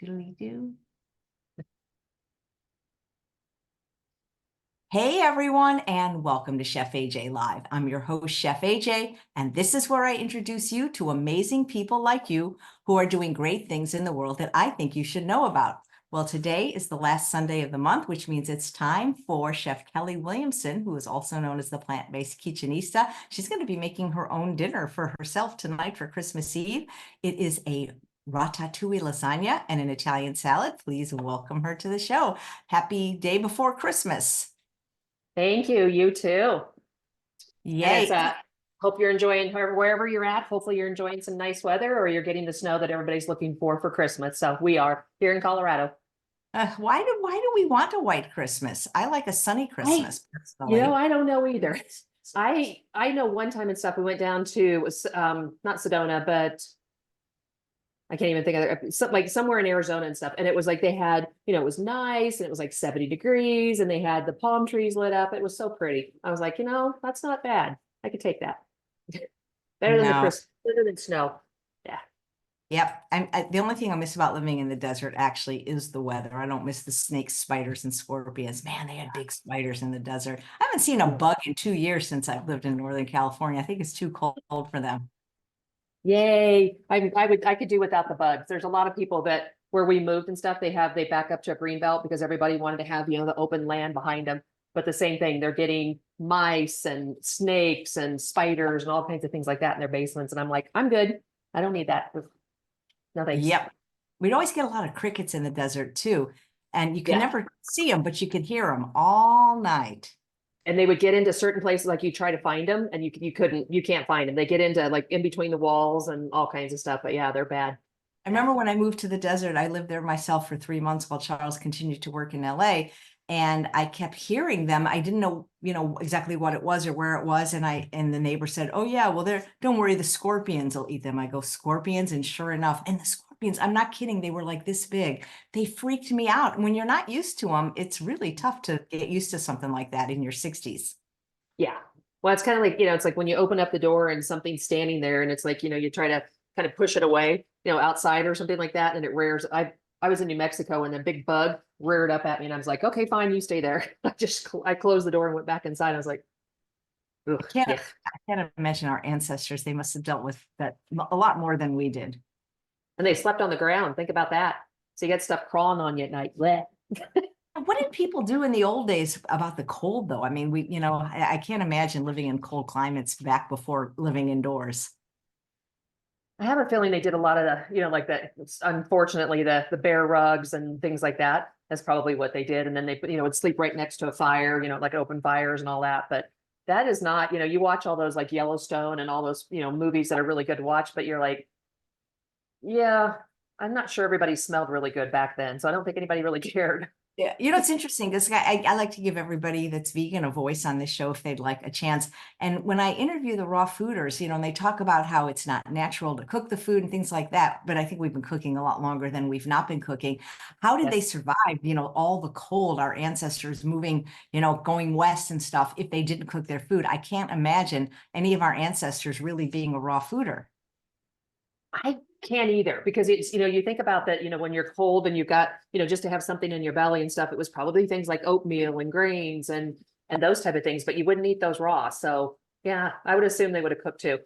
Doodly-doo. Hey everyone, and welcome to Chef AJ Live. I'm your host, Chef AJ, and this is where I introduce you to amazing people like you who are doing great things in the world that I think you should know about. Well, today is the last Sunday of the month, which means it's time for Chef Kelley Williamson, who is also known as the plant-based kitchenista. She's going to be making her own dinner for herself tonight for Christmas Eve. It is a Ratatouille lasagna and an Italian salad. Please welcome her to the show. Happy day before Christmas. Thank you. You too. And Yay. it's hope you're enjoying wherever you're at. Hopefully you're enjoying some nice weather or you're getting the snow that everybody's looking for Christmas. So we are here in Colorado. Why do we want a white Christmas? I like a sunny Christmas personally. I don't know either. I know one time and stuff we went down to not Sedona, but I can't even think of it, like somewhere in Arizona and stuff. And it was like they had, it was nice and it was like 70 degrees and they had the palm trees lit up. It was so pretty. I was like, that's not bad. I could take that. Better than snow. Yeah. Yep. The only thing I miss about living in the desert actually is the weather. I don't miss the snakes, spiders, and scorpions. Man, they had big spiders in the desert. I haven't seen a bug in 2 years since I've lived in Northern California. I think it's too cold for them. Yay. I could do without the bugs. There's a lot of people that where we moved and stuff, they back up to a green belt because everybody wanted to have, the open land behind them. But the same thing, they're getting mice and snakes and spiders and all kinds of things like that in their basements. And I'm like, I'm good. I don't need that. No thanks. Yep. We'd always get a lot of crickets in the desert too. And you can never see them, but you could hear them all night. And they would get into certain places, like you try to find them and you can't find them. They get into like in between the walls and all kinds of stuff. But yeah, they're bad. I remember when I moved to the desert, I lived there myself for 3 months while Charles continued to work in LA. And I kept hearing them. I didn't know, exactly what it was or where it was. And the neighbor said, oh yeah, well, don't worry, the scorpions will eat them. I go, scorpions? And sure enough, and the scorpions, I'm not kidding, they were like this big. They freaked me out. And when you're not used to them, it's really tough to get used to something like that in your 60s. Yeah. Well, it's kind of like, it's like when you open up the door and something's standing there and it's like, you try to kind of push it away, outside or something like that. And it rears. I was in New Mexico and a big bug reared up at me and I was like, okay, fine, you stay there. I closed the door and went back inside. I was like, I can't imagine our ancestors. They must have dealt with that a lot more than we did. And they slept on the ground. Think about that. So you got stuff crawling on you at night. Blech. What did people do in the old days about the cold though? I mean, I can't imagine living in cold climates back before living indoors. I have a feeling they did a lot of the, like that, unfortunately, the bear rugs and things like that. That's probably what they did. And then they, would sleep right next to a fire, like open fires and all that. But that is not, you watch all those like Yellowstone and all those, movies that are really good to watch, but you're like, yeah, I'm not sure everybody smelled really good back then. So I don't think anybody really cared. Yeah, it's interesting because I like to give everybody that's vegan a voice on this show if they'd like a chance. And when I interview the raw fooders, and they talk about how it's not natural to cook the food and things like that, but I think we've been cooking a lot longer than we've not been cooking. How did they survive, all the cold, our ancestors moving, going west and stuff, if they didn't cook their food? I can't imagine any of our ancestors really being a raw fooder. I can't either because it's, you think about that, when you're cold and you've got, just to have something in your belly and stuff, it was probably things like oatmeal and grains and those type of things, but you wouldn't eat those raw. So yeah, I would assume they would have cooked too.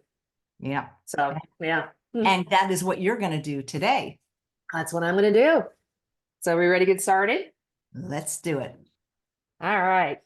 Yeah. So yeah. And that is what you're going to do today. That's what I'm going to do. So are we ready to get started? Let's do it. All right.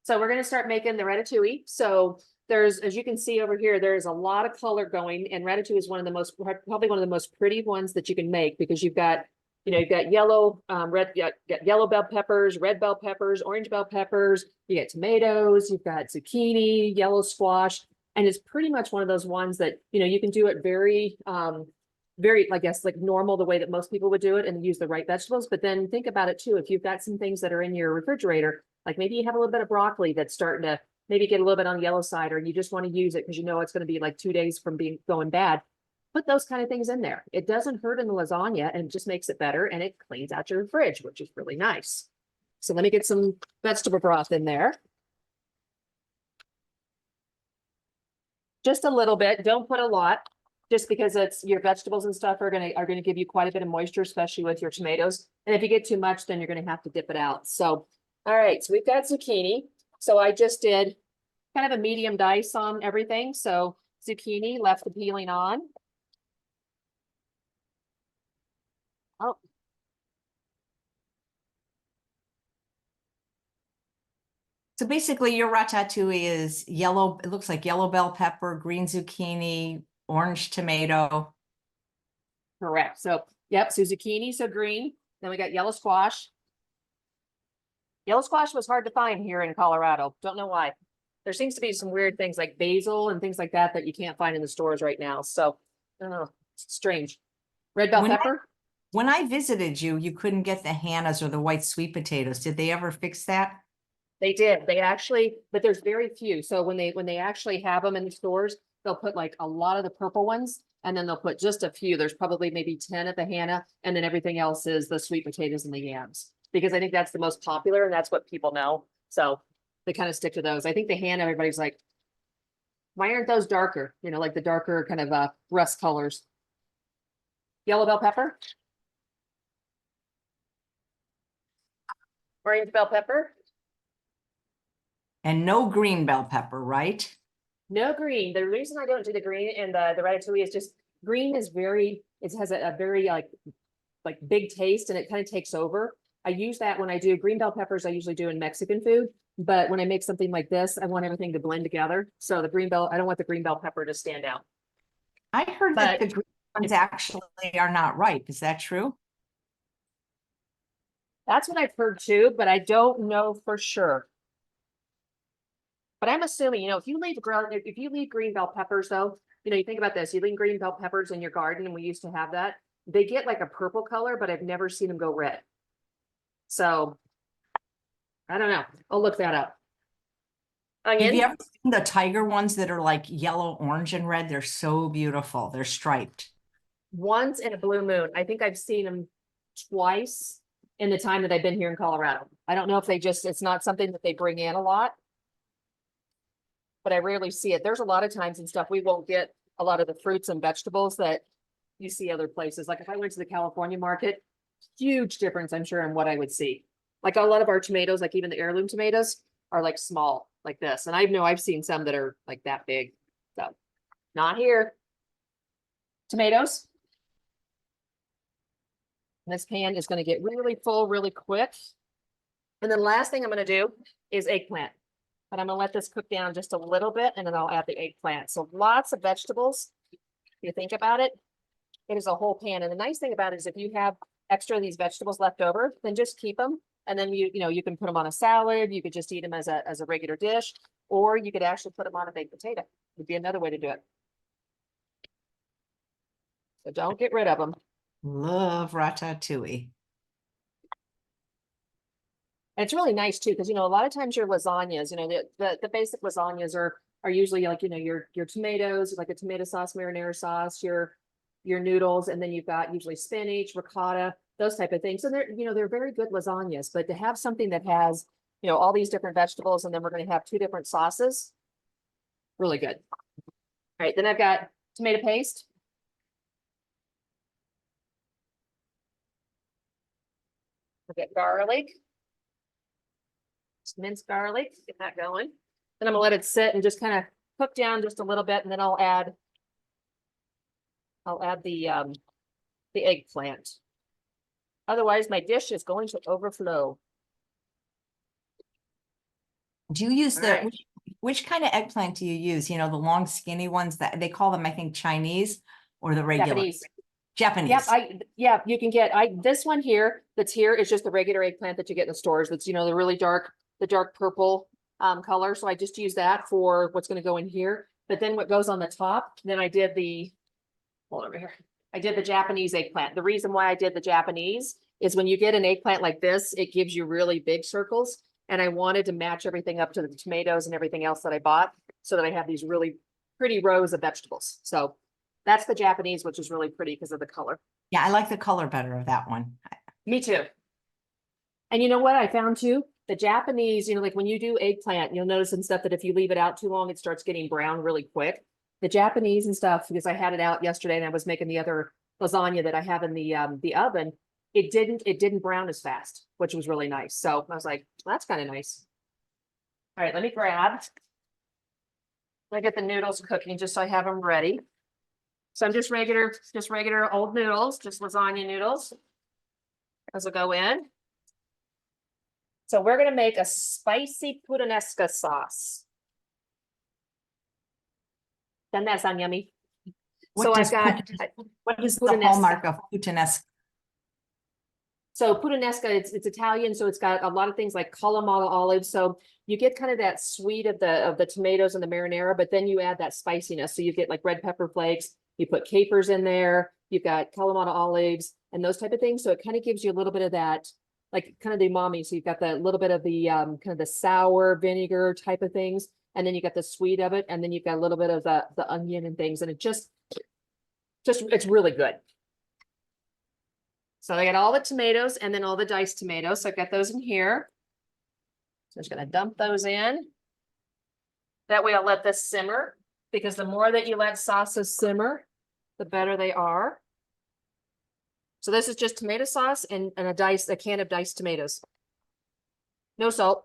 So we're going to start making the ratatouille. So there's, as you can see over here, there's a lot of color going, and ratatouille is probably one of the most pretty ones that you can make because you've got, you've got yellow, red, got yellow bell peppers, red bell peppers, orange bell peppers, you got tomatoes, you've got zucchini, yellow squash, and it's pretty much one of those ones that, you can do it very, I guess, like normal, the way that most people would do it and use the right vegetables. But then think about it too. If you've got some things that are in your refrigerator, like maybe you have a little bit of broccoli that's starting to maybe get a little bit on the yellow side, or you just want to use it because it's going to be like 2 days from going bad. Put those kind of things in there. It doesn't hurt in the lasagna and just makes it better, and it cleans out your fridge, which is really nice. So let me get some vegetable broth in there. Just a little bit. Don't put a lot. just because it's your vegetables and stuff are gonna give you quite a bit of moisture, especially with your tomatoes. And if you get too much, then you're gonna have to dip it out. So, all right, so we've got zucchini. So I just did kind of a medium dice on everything. So zucchini, left the peeling on. Oh, So basically your ratatouille is yellow, it looks like yellow bell pepper, green zucchini, orange tomato. correct. So, yep, so zucchini, so green. Then we got yellow squash. Yellow squash was hard to find here in Colorado. Don't know why. There seems to be some weird things like basil and things like that that you can't find in the stores right now. So, I don't know, it's strange. Red bell When pepper. When I visited you, you couldn't get the Hannah's or the white sweet potatoes. Did they ever fix that? They did. They actually, but there's very few. So when they actually have them in the stores, they'll put like a lot of the purple ones, and then they'll put just a few. There's probably maybe 10 at the Hannah, and then everything else is the sweet potatoes and the yams. Because I think that's the most popular and that's what people know. So they kind of stick to those. I think the Hannah, everybody's like, why aren't those darker? You know, like the darker kind of rust colors. Yellow bell pepper. Orange bell pepper. And no green bell pepper, right? No green. The reason I don't do the green in the ratatouille is just green is very, it has a very like big taste and it kind of takes over. I use that when I do green bell peppers, I usually do in Mexican food. But when I make something like this, I want everything to blend together. So the green bell, I don't want the green bell pepper to stand out. I heard that But the green ones actually are not ripe. Is that true? that's what I've heard too, but I don't know for sure. But I'm assuming, if you leave green bell peppers though, you think about this, you leave green bell peppers in your garden, and we used to have that. They get like a purple color, but I've never seen them go red. So I don't know. I'll look that up. Have you Onion, ever seen the tiger ones that are like yellow, orange, and red? They're so beautiful. They're striped. once in a blue moon. I think I've seen them twice in the time that I've been here in Colorado. I don't know if it's not something that they bring in a lot, but I rarely see it. There's a lot of times and stuff we won't get a lot of the fruits and vegetables that you see other places. Like if I went to the California market, huge difference, I'm sure, in what I would see. Like a lot of our tomatoes, like even the heirloom tomatoes, are like small, like this. And I know I've seen some that are like that big. So not here. Tomatoes. And this pan is going to get really full really quick. And then last thing I'm going to do is eggplant. But I'm going to let this cook down just a little bit, and then I'll add the eggplant. So lots of vegetables. If you think about it, it is a whole pan. And the nice thing about it is if you have extra of these vegetables left over, then just keep them. And then you can put them on a salad. You could just eat them as a regular dish, or you could actually put them on a baked potato. Would be another way to do it. So don't get rid of them. Love ratatouille. And it's really nice too, because a lot of times your lasagnas, the basic lasagnas are usually like, your tomatoes, like a tomato sauce, marinara sauce, your noodles, and then you've got usually spinach, ricotta, those type of things. And they're very good lasagnas, but to have something that has, all these different vegetables, and then we're going to have 2 different sauces, really good. All right, then I've got tomato paste. I've got garlic. Minced garlic, get that going. Then I'm gonna let it sit and just kind of cook down just a little bit, and then I'll add the eggplant. Otherwise, my dish is going to overflow. Do you use Right. which kind of eggplant do you use? The long skinny ones that they call them, I think, Chinese, or the regular Japanese. Japanese. Yep, you can get this one here that's here is just the regular eggplant that you get in the stores. That's the really dark, the dark purple color. So I just use that for what's going to go in here. But then what goes on the top, then I did hold over here. I did the Japanese eggplant. The reason why I did the Japanese is when you get an eggplant like this, it gives you really big circles. And I wanted to match everything up to the tomatoes and everything else that I bought so that I have these really pretty rows of vegetables. So that's the Japanese, which is really pretty because of the color. Yeah, I like the color better of that one. Me too. And you know what I found too? The Japanese, like when you do eggplant, you'll notice and stuff that if you leave it out too long, it starts getting brown really quick. The Japanese and stuff, because I had it out yesterday and I was making the other lasagna that I have in the oven. It didn't brown as fast, which was really nice. So I was like, well, that's kind of nice. All right, let me get the noodles cooking just so I have them ready. So I'm just regular old noodles, just lasagna noodles. Those will go in. So we're gonna make a spicy puttanesca sauce. Doesn't that sound yummy? What So does I've got what is the puttanesca. hallmark of puttanesca? So puttanesca, it's Italian, so it's got a lot of things like Kalamata olives. So you get kind of that sweet of the tomatoes and the marinara, but then you add that spiciness. So you get like red pepper flakes, you put capers in there, you've got Kalamata olives and those type of things. So it kind of gives you a little bit of that, like kind of the umami. So you've got that little bit of the kind of the sour vinegar type of things, and then you got the sweet of it, and then you've got a little bit of the onion and things, and it just it's really good. So I got all the tomatoes and then all the diced tomatoes. So I've got those in here. So I'm just gonna dump those in. That way I'll let this simmer, because the more that you let sauces simmer, the better they are. So this is just tomato sauce and a can of diced tomatoes. No salt.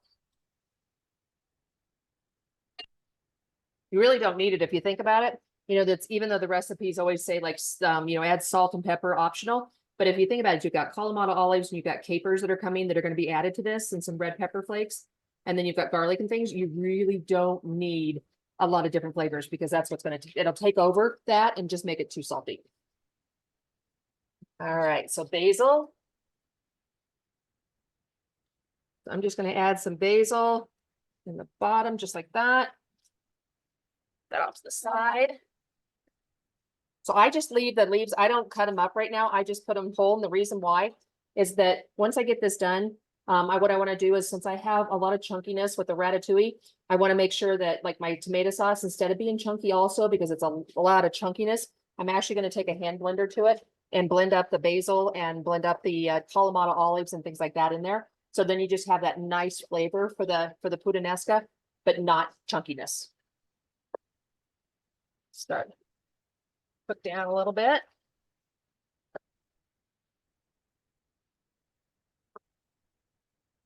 You really don't need it if you think about it. You know, that's even though the recipes always say like, add salt and pepper optional. But if you think about it, you've got Kalamata olives and you've got capers that are coming that are going to be added to this, and some red pepper flakes. And then you've got garlic and things. You really don't need a lot of different flavors, because that's what's going to, it'll take over that and just make it too salty. All right, so basil. I'm just going to add some basil in the bottom, just like that. That off to the side. So I just leave the leaves. I don't cut them up right now. I just put them whole. And the reason why is that once I get this done, what I want to do is, since I have a lot of chunkiness with the ratatouille, I want to make sure that like my tomato sauce, instead of being chunky also, because it's a lot of chunkiness, I'm actually going to take a hand blender to it and blend up the basil and blend up the Kalamata olives and things like that in there. So then you just have that nice flavor for the puttanesca, but not chunkiness. Start. Cook down a little bit.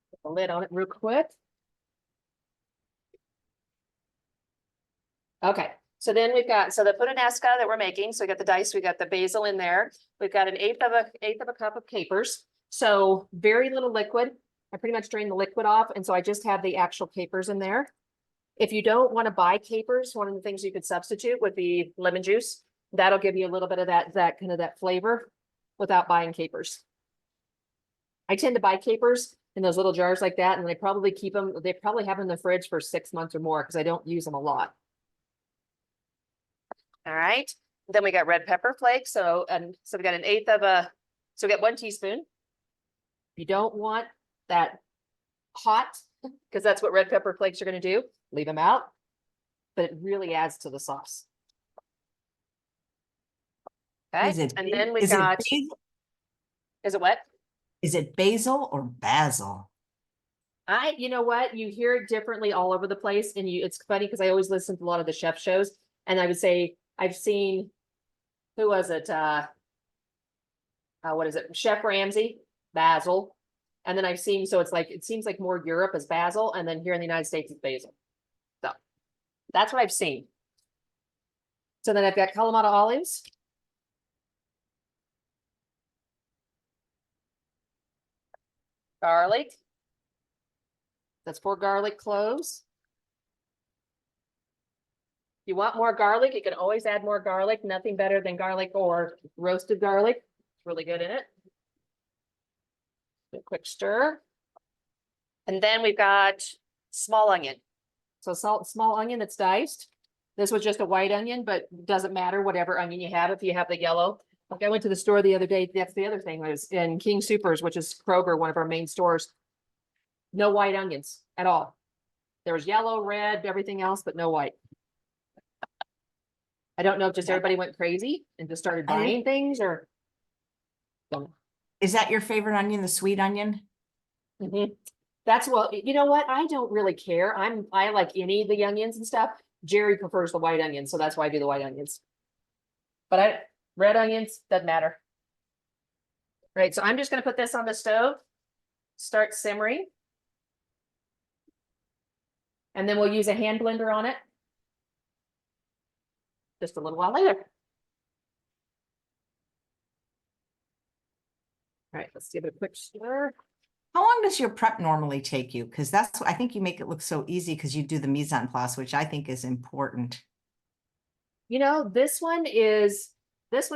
Put the lid on it real quick. Okay, so then we've got, so the puttanesca that we're making, so we got the dice, we got the basil in there. We've got an eighth of a cup of capers. So very little liquid. I pretty much drained the liquid off, and so I just have the actual capers in there. If you don't want to buy capers, one of the things you could substitute would be lemon juice. That'll give you a little bit of that kind of that flavor without buying capers. I tend to buy capers in those little jars like that, and they probably keep them, they probably have them in the fridge for 6 months or more, because I don't use them a lot. All right, then we got red pepper flakes. So we got an eighth of so we got 1 teaspoon. If you don't want that hot, because that's what red pepper flakes are going to do, leave them out, but it really adds to the sauce. Okay, and then we've got, is it what? Is it basil or basil? You know what? You hear it differently all over the place. And it's funny because I always listen to a lot of the chef shows, and I would say, I've seen, who was it? What is it? Chef Ramsay, basil. And then I've seen, so it's like, it seems like more Europe is basil, and then here in the United States it's basil. So that's what I've seen. So then I've got Kalamata olives. Garlic. That's 4 garlic cloves. If you want more garlic, you can always add more garlic. Nothing better than garlic or roasted garlic. It's really good in it. A quick stir. And then we've got small onion. So small onion that's diced. This was just a white onion, but doesn't matter whatever onion you have. If you have the yellow, like I went to the store the other day. That's the other thing, was in King Supers, which is Kroger, one of our main stores. No white onions at all. There was yellow, red, everything else, but no white. I don't know if just everybody went crazy and just started buying things, or. Is that your favorite onion, the sweet onion? Mm-hmm. That's, well, you know what? I don't really care. I like any of the onions and stuff, Jerry prefers the white onions, so that's why I do the white onions. But red onions, doesn't matter. Right, so I'm just gonna put this on the stove, start simmering. And then we'll use a hand blender on it. Just a little while later. All right, let's give it a quick stir. How long does your prep normally take you? Because that's, I think you make it look so easy because you do the mise en place, which I think is important. You know, this one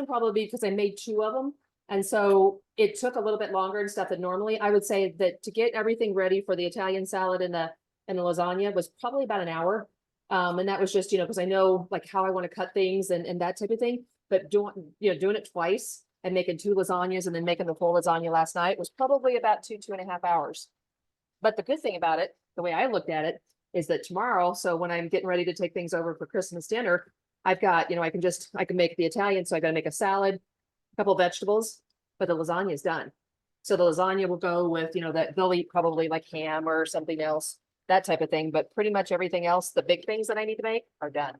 probably because I made 2 of them. And so it took a little bit longer and stuff than normally. I would say that to get everything ready for the Italian salad and the lasagna was probably about an hour. And that was just, you know, because I know like how I want to cut things and that type of thing. But doing it twice and making 2 lasagnas and then making the full lasagna last night was probably about 2.5 hours. But the good thing about it, the way I looked at it, is that tomorrow, so when I'm getting ready to take things over for Christmas dinner, I've got, you know, I can make the Italian, so I got to make a salad, a couple of vegetables, but the lasagna is done. So the lasagna will go with, you know, that they'll eat probably like ham or something else, that type of thing. But pretty much everything else, the big things that I need to make are done.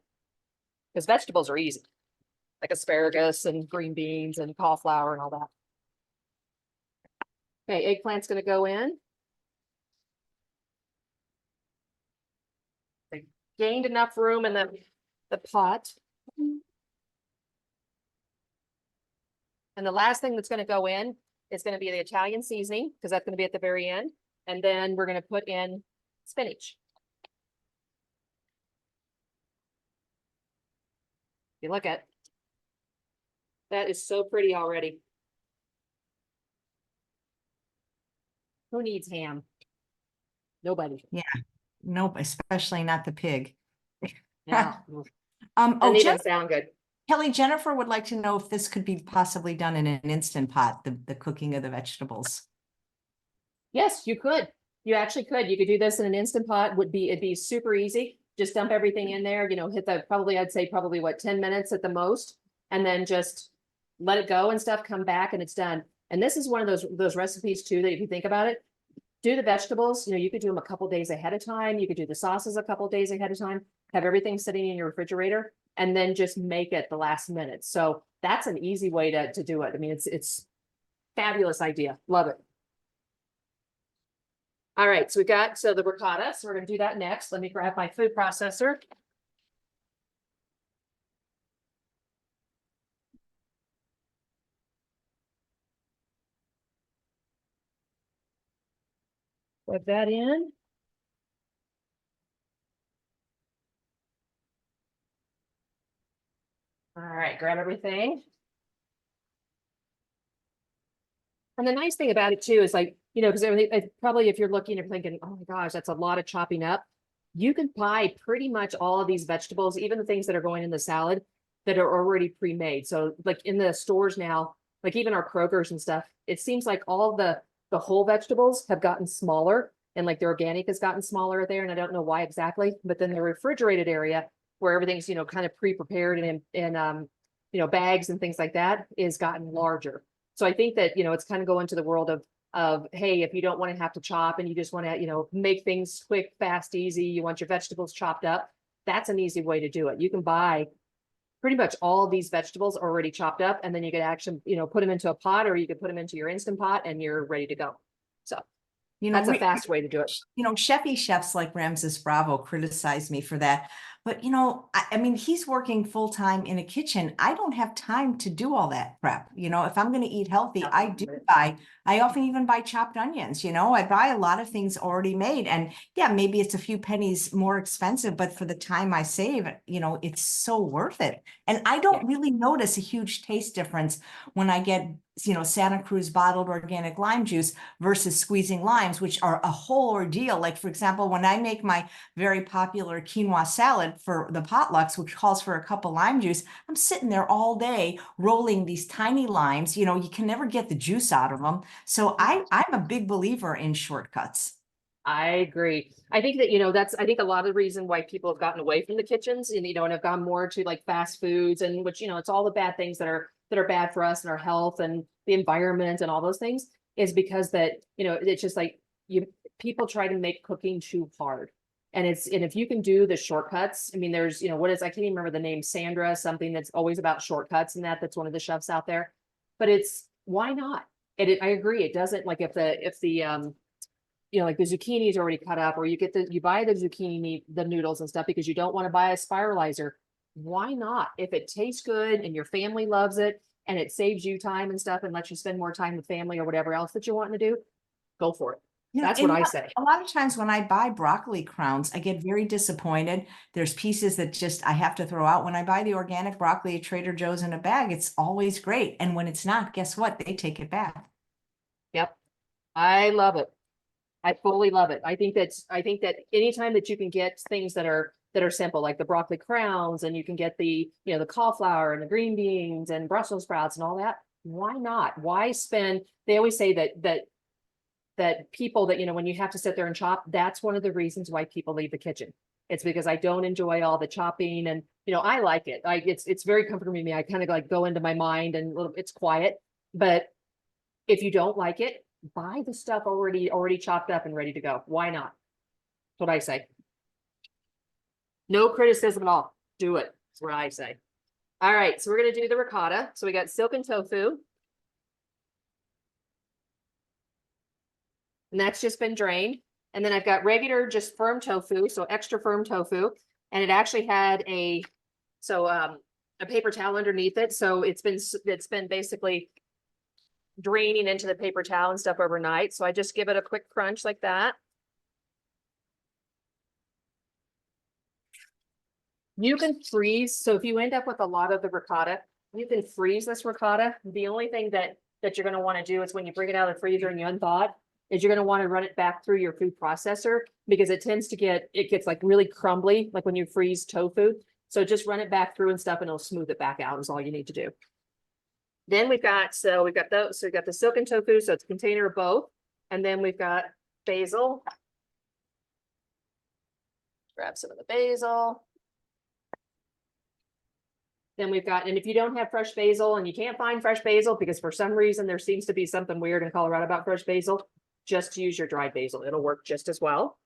Because vegetables are easy, like asparagus and green beans and cauliflower and all that. Okay, eggplant's going to go in. They gained enough room in the pot. And the last thing that's going to go in is going to be the Italian seasoning, because that's going to be at the very end. And then we're going to put in spinach. You look at that is so pretty already. Who needs ham? Nobody. Yeah, nope, especially not the pig. Yeah. Oh, Doesn't even sound good. Kelly, Jennifer would like to know if this could be possibly done in an Instant Pot, the cooking of the vegetables. Yes, you could. You actually could. You could do this in an Instant Pot. It'd be super easy. Just dump everything in there, you know, hit the I'd say what, 10 minutes at the most, and then just let it go and stuff, come back and it's done. And this is one of those recipes too, that if you think about it, do the vegetables, you know, you could do them a couple days ahead of time. You could do the sauces a couple days ahead of time, have everything sitting in your refrigerator, and then just make it the last minute. So that's an easy way to do it. I mean, it's fabulous idea. Love it. All right, so we got the ricotta. So we're going to do that next. Let me grab my food processor. Plug that in. All right, grab everything. And the nice thing about it too is like, you know, because probably if you're looking and thinking, oh my gosh, that's a lot of chopping up. You can buy pretty much all of these vegetables, even the things that are going in the salad that are already pre-made. So like in the stores now, like even our Kroger's and stuff, it seems like all the whole vegetables have gotten smaller and like the organic has gotten smaller there. And I don't know why exactly, but then the refrigerated area where everything's, you know, kind of pre-prepared and in you know, bags and things like that is gotten larger. So I think that, you know, it's kind of going to the world of, hey, if you don't want to have to chop and you just want to, you know, make things quick, fast, easy, you want your vegetables chopped up, that's an easy way to do it. You can buy pretty much all these vegetables already chopped up, and then you could actually, you know, put them into a pot, or you could put them into your Instant Pot and you're ready to go. So You know, that's a fast way to do it. You know, chefs like Ramses Bravo criticize me for that. But, you know, I mean, he's working full time in a kitchen. I don't have time to do all that prep. You know, if I'm going to eat healthy, I often even buy chopped onions. You know, I buy a lot of things already made. And yeah, maybe it's a few pennies more expensive, but for the time I save, you know, it's so worth it. And I don't really notice a huge taste difference when I get, you know, Santa Cruz bottled organic lime juice versus squeezing limes, which are a whole ordeal. Like, for example, when I make my very popular quinoa salad for the potlucks, which calls for a cup of lime juice, I'm sitting there all day rolling these tiny limes. You know, you can never get the juice out of them. So I'm a big believer in shortcuts. I agree. I think that, you know, I think a lot of the reason why people have gotten away from the kitchens and, you know, and have gone more to like fast foods, and which, you know, it's all the bad things that are bad for us and our health and the environment and all those things, is because that, you know, it's just like people try to make cooking too hard. And if you can do the shortcuts, I mean, there's, what is, I can't even remember the name, Sandra, something that's always about shortcuts and that's one of the chefs out there. But why not? I agree. It doesn't, like, if the like the zucchini is already cut up, or you buy the zucchini, the noodles and stuff because you don't want to buy a spiralizer. Why not? If it tastes good and your family loves it and it saves you time and stuff and lets you spend more time with family or whatever else that you want to do, go for it. That's what I say. A lot of times when I buy broccoli crowns, I get very disappointed. There's pieces that just I have to throw out. When I buy the organic broccoli at Trader Joe's in a bag, it's always great. And when it's not, guess what? They take it back. Yep. I love it. I fully love it. I think that anytime that you can get things that are simple, like the broccoli crowns, and you can get the cauliflower and the green beans and Brussels sprouts and all that, why not? Why spend? They always say that people that, when you have to sit there and chop, that's one of the reasons why people leave the kitchen. It's because I don't enjoy all the chopping, and I like it. It's very comforting to me. I kind of like go into my mind and it's quiet. But if you don't like it, buy the stuff already chopped up and ready to go. Why not? That's what I say. No criticism at all. Do it. That's what I say. All right, so we're gonna do the ricotta. So we got silken tofu. And that's just been drained. And then I've got regular, just firm tofu, so extra firm tofu. And it actually had a paper towel underneath it. So it's been basically draining into the paper towel and stuff overnight. So I just give it a quick crunch like that. You can freeze. So if you end up with a lot of the ricotta, you can freeze this ricotta. The only thing that you're going to want to do is when you bring it out of the freezer and you unthaw it, is you're going to want to run it back through your food processor, because it gets like really crumbly, like when you freeze tofu. So just run it back through and stuff and it'll smooth it back out is all you need to do. Then we've got the silken tofu. So it's a container of both. And then we've got basil. Grab some of the basil. Then we've got, and if you don't have fresh basil and you can't find fresh basil because for some reason there seems to be something weird in Colorado about fresh basil, just use your dried basil. It'll work just as well.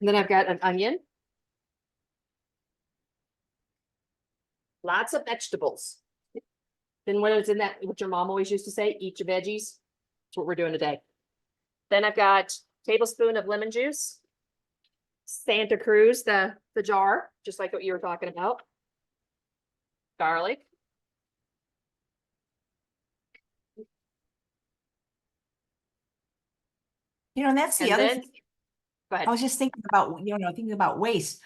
And then I've got an onion. Lots of vegetables. Then what is in that, what your mom always used to say, eat your veggies. That's what we're doing today. Then I've got a tablespoon of lemon juice. Santa Cruz, the jar, just like what you were talking about. Garlic. And that's the other thing. Go ahead. I was just thinking about waste.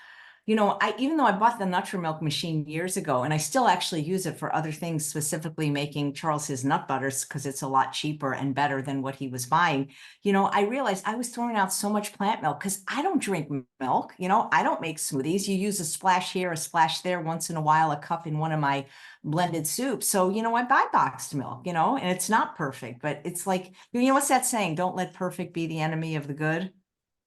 Even though I bought the Nutrimilk machine years ago, and I still actually use it for other things, specifically making Charles his nut butters, because it's a lot cheaper and better than what he was buying. I realized I was throwing out so much plant milk because I don't drink milk. I don't make smoothies. You use a splash here, a splash there, once in a while, a cup in one of my blended soups. So, I buy boxed milk, and it's not perfect, but it's like, what's that saying? Don't let perfect be the enemy of the good.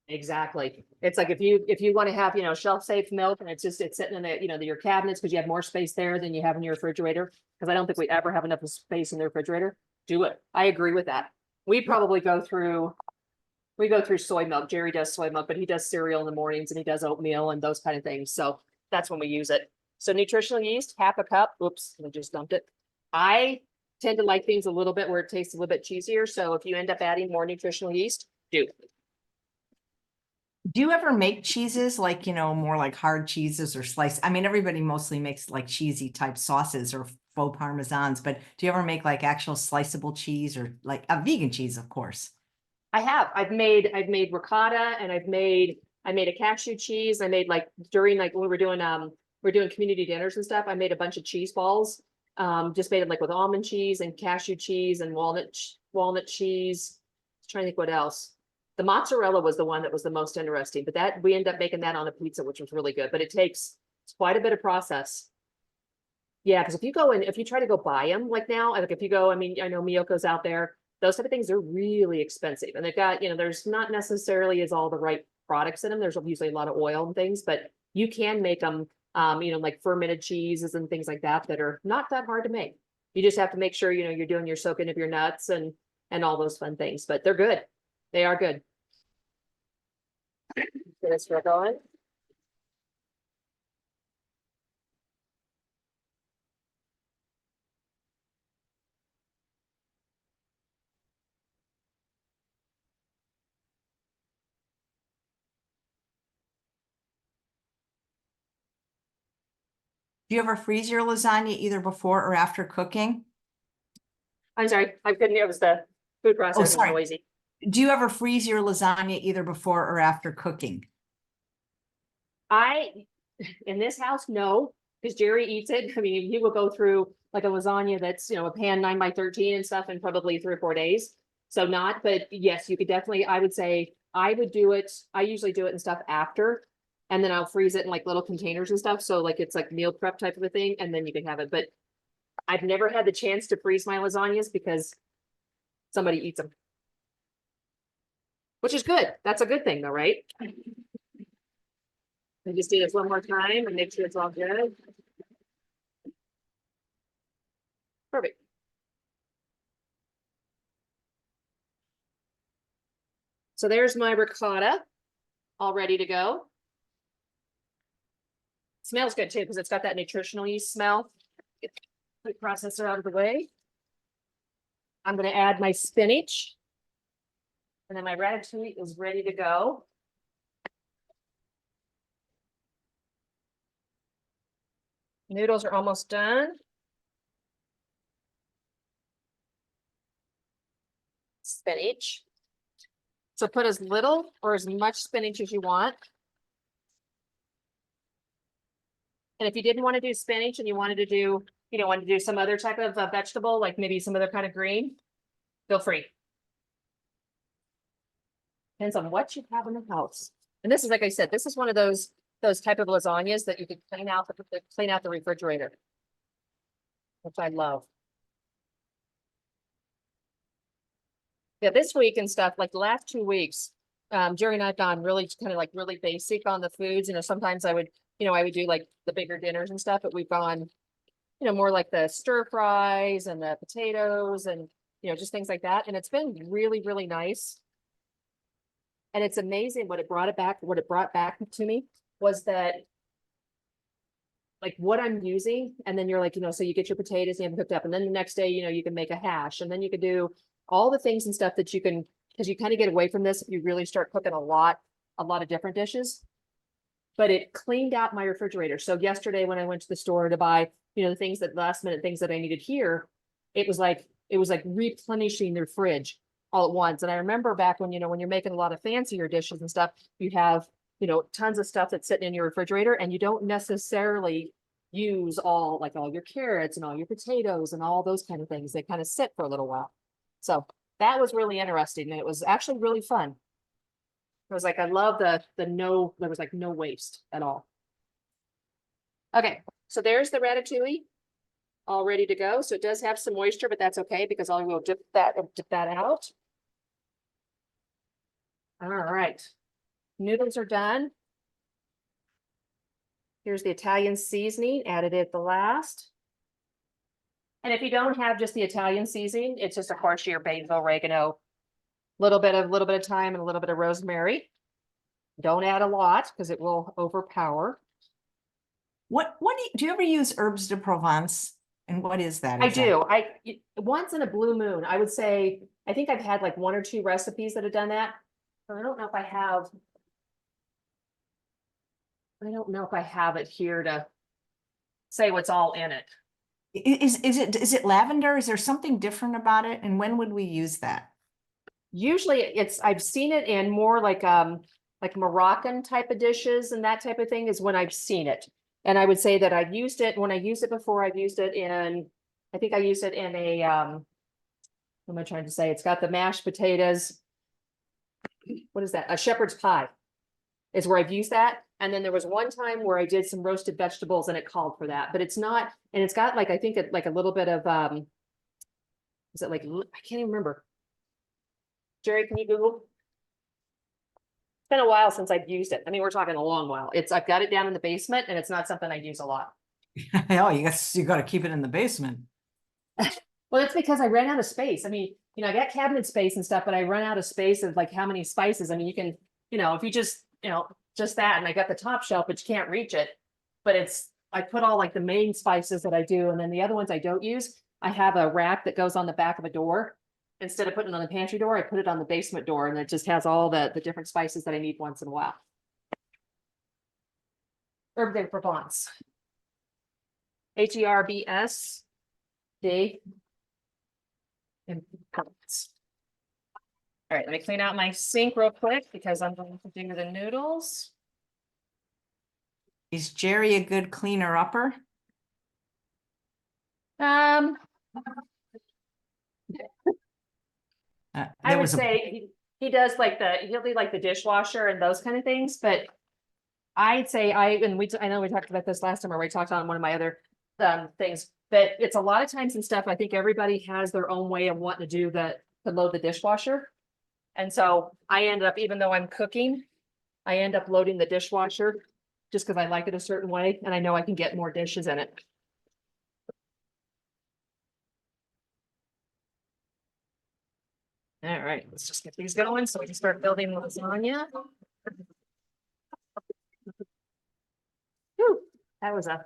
Exactly. It's like if you want to have, shelf safe milk and it's sitting in the, your cabinets because you have more space there than you have in your refrigerator. Because I don't think we ever have enough space in the refrigerator. Do it. I agree with that. We probably go through soy milk. Jerry does soy milk, but he does cereal in the mornings and he does oatmeal and those kind of things. So that's when we use it. So nutritional yeast, half a cup. Oops, I just dumped it. I tend to like things a little bit where it tastes a little bit cheesier. So if you end up adding more nutritional yeast, do it. Do you ever make cheeses like, more like hard cheeses or sliced? I mean, everybody mostly makes like cheesy type sauces or faux parmesans, but do you ever make like actual sliceable cheese or like a vegan cheese, of course? I have. I've made ricotta and I made a cashew cheese. I made during when we're doing community dinners and stuff, I made a bunch of cheese balls. Just made them with almond cheese and cashew cheese and walnut cheese. I'm trying to think what else. The mozzarella was the one that was the most interesting, but that we ended up making that on a pizza, which was really good, but it's quite a bit of process. Yeah, because if you try to go buy them now, if you go, I know Miyoko's out there, those type of things are really expensive. And they've got, there's not necessarily is all the right products in them. There's usually a lot of oil and things, but you can make them, like fermented cheeses and things like that are not that hard to make. You just have to make sure, you're doing your soaking of your nuts and all those fun things, but they're good. They are good. get this going. Do you ever freeze your lasagna either before or after cooking? I'm sorry, I couldn't hear, it was the food Oh, processor was sorry. noisy. Do you ever freeze your lasagna either before or after cooking? In this house, no, because Jerry eats it. I mean, he will go through like a lasagna that's, a pan 9 by 13 and stuff in probably 3 or 4 days. So not, but yes, you could definitely, I would say, I would do it. I usually do it and stuff after, and then I'll freeze it in like little containers and stuff. So like it's like meal prep type of a thing, and then you can have it. But I've never had the chance to freeze my lasagnas because somebody eats them. Which is good. That's a good thing though, right? I just do this one more time and make sure it's all good. Perfect. So there's my ricotta all ready to go. Smells good too, because it's got that nutritional yeast smell. Get the processor out of the way. I'm going to add my spinach. And then my ratatouille is ready to go. Noodles are almost done. Spinach. So put as little or as much spinach as you want. And if you didn't want to do spinach and you wanted to do, some other type of vegetable, like maybe some other kind of green, feel free. Depends on what you have in the house. And this is, like I said, this is one of those type of lasagnas that you could clean out the refrigerator, which I love. Yeah, this week and stuff, like the last 2 weeks, Jerry and I've gone really kind of like really basic on the foods. Sometimes I would do like the bigger dinners and stuff, but we've gone, more like the stir fries and the potatoes and, just things like that. And it's been really, really nice. And it's amazing what it brought back to me was that like what I'm using. And then you're like, so you get your potatoes, you have them cooked up. And then the next day, you can make a hash, and then you could do all the things and stuff that you can, because you kind of get away from this if you really start cooking a lot of different dishes. But it cleaned out my refrigerator. So yesterday when I went to the store to buy, the things that last minute things that I needed here, it was like replenishing their fridge all at once. And I remember back when, when you're making a lot of fancier dishes and stuff, you have, tons of stuff that's sitting in your refrigerator, and you don't necessarily use all your carrots and all your potatoes and all those kind of things. They kind of sit for a little while. So that was really interesting. And it was actually really fun. It was like, I love there was like no waste at all. Okay, so there's the ratatouille all ready to go. So it does have some moisture, but that's okay because I will dip that out. All right, noodles are done. Here's the Italian seasoning, added it at the last. And if you don't have just the Italian seasoning, it's just of course your basil, oregano, little bit of thyme and a little bit of rosemary. Don't add a lot because it will overpower. What do you ever use herbs de Provence? And what is that exactly? I do. Once in a blue moon, I would say, I think I've had like 1 or 2 recipes that have done that. I don't know if I have it here to say what's all in it. Is it lavender? Is there something different about it? And when would we use that? Usually I've seen it in more like Moroccan type of dishes and that type of thing is when I've seen it. And I would say that I've used it when I used it before. I've used it in, I think I used it in a, what am I trying to say? It's got the mashed potatoes. What is that? A shepherd's pie is where I've used that. And then there was one time where I did some roasted vegetables and it called for that, but it's not, and it's got like, I think it like a little bit of, is it like, I can't even remember. Jerry, can you Google? It's been a while since I've used it. I mean, we're talking a long while. I've got it down in the basement and it's not something I use a lot. Oh, you got to keep it in the basement. Well, it's because I ran out of space. I mean, I got cabinet space and stuff, but I run out of space of like how many spices. I mean, you can, if you just, just that. And I got the top shelf, but you can't reach it. But I put all like the main spices that I do. And then the other ones I don't use, I have a rack that goes on the back of a door. Instead of putting it on the pantry door, I put it on the basement door, and it just has all the different spices that I need once in a while. Herb de Provence. Herbs. D. And Provence. All right, let me clean out my sink real quick because I'm going to do the noodles. Is Jerry a good cleaner upper? I would say he does like he'll do like the dishwasher and those kind of things, but I'd say I know we talked about this last time, or we talked on one of my other things, but it's a lot of times and stuff. I think everybody has their own way of wanting to do to load the dishwasher. And so I end up, even though I'm cooking, I end up loading the dishwasher just because I like it a certain way, and I know I can get more dishes in it. All right, let's just get these going so we can start building lasagna. Whew, that was a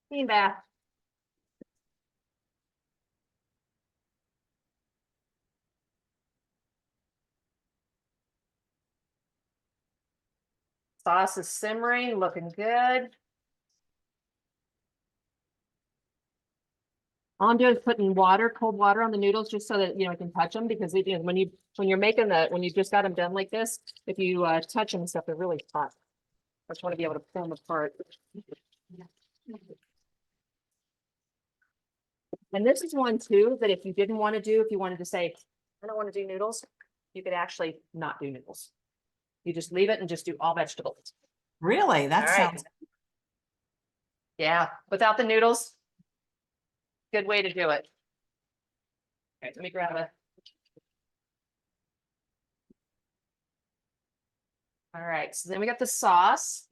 steam bath. Sauce is simmering, looking good. All I'm doing is putting cold water on the noodles just so that I can touch them, because when you're making when you just got them done like this, if you touch them and stuff, they're really hot. I just want to be able to pull them apart. And this is one too that if you didn't want to do, if you wanted to say, I don't want to do noodles, you could actually not do noodles. You just leave it and just do all vegetables. Really? That sounds. Yeah, without the noodles. Good way to do it. All right, let me grab a. All right, so then we got the sauce.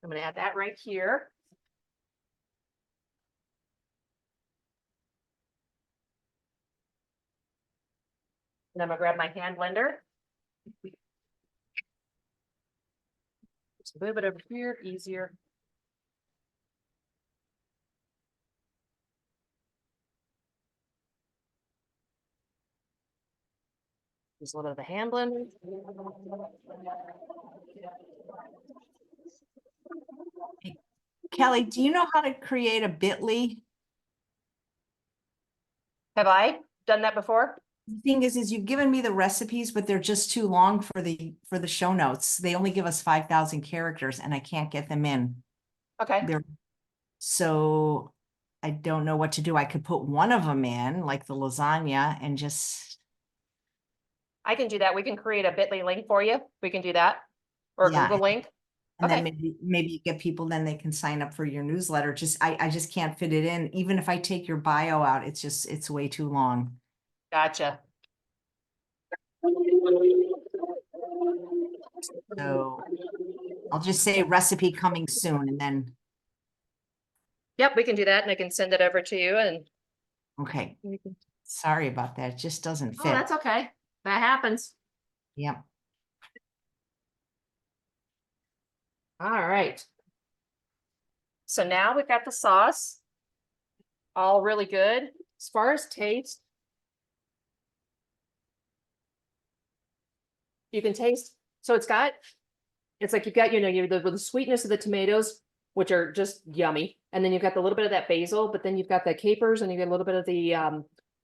I'm going to add that right here. And I'm going to grab my hand blender. Just move it over here, easier. Just a little bit of the hand blender. Kelley, do you know how to create a bit.ly? Have I done that before? The thing is you've given me the recipes, but they're just too long for the show notes. They only give us 5,000 characters and I can't get them in. Okay. So I don't know what to do. I could put one of them in, like the lasagna, and just. I can do that. We can create a bit.ly link for you. We can do that. Or a Google link. And then maybe you get people, then they can sign up for your newsletter. I just can't fit it in. Even if I take your bio out, it's way too long. Gotcha. So I'll just say recipe coming soon, and then. Yep, we can do that, and I can send it over to you. And okay. Sorry about that. It just doesn't fit. Oh, that's okay. That happens. Yep. All right. So now we've got the sauce. All really good. As far as taste, you can taste. So it's like you've got, the sweetness of the tomatoes, which are just yummy. And then you've got the little bit of that basil, but then you've got the capers and you get a little bit of the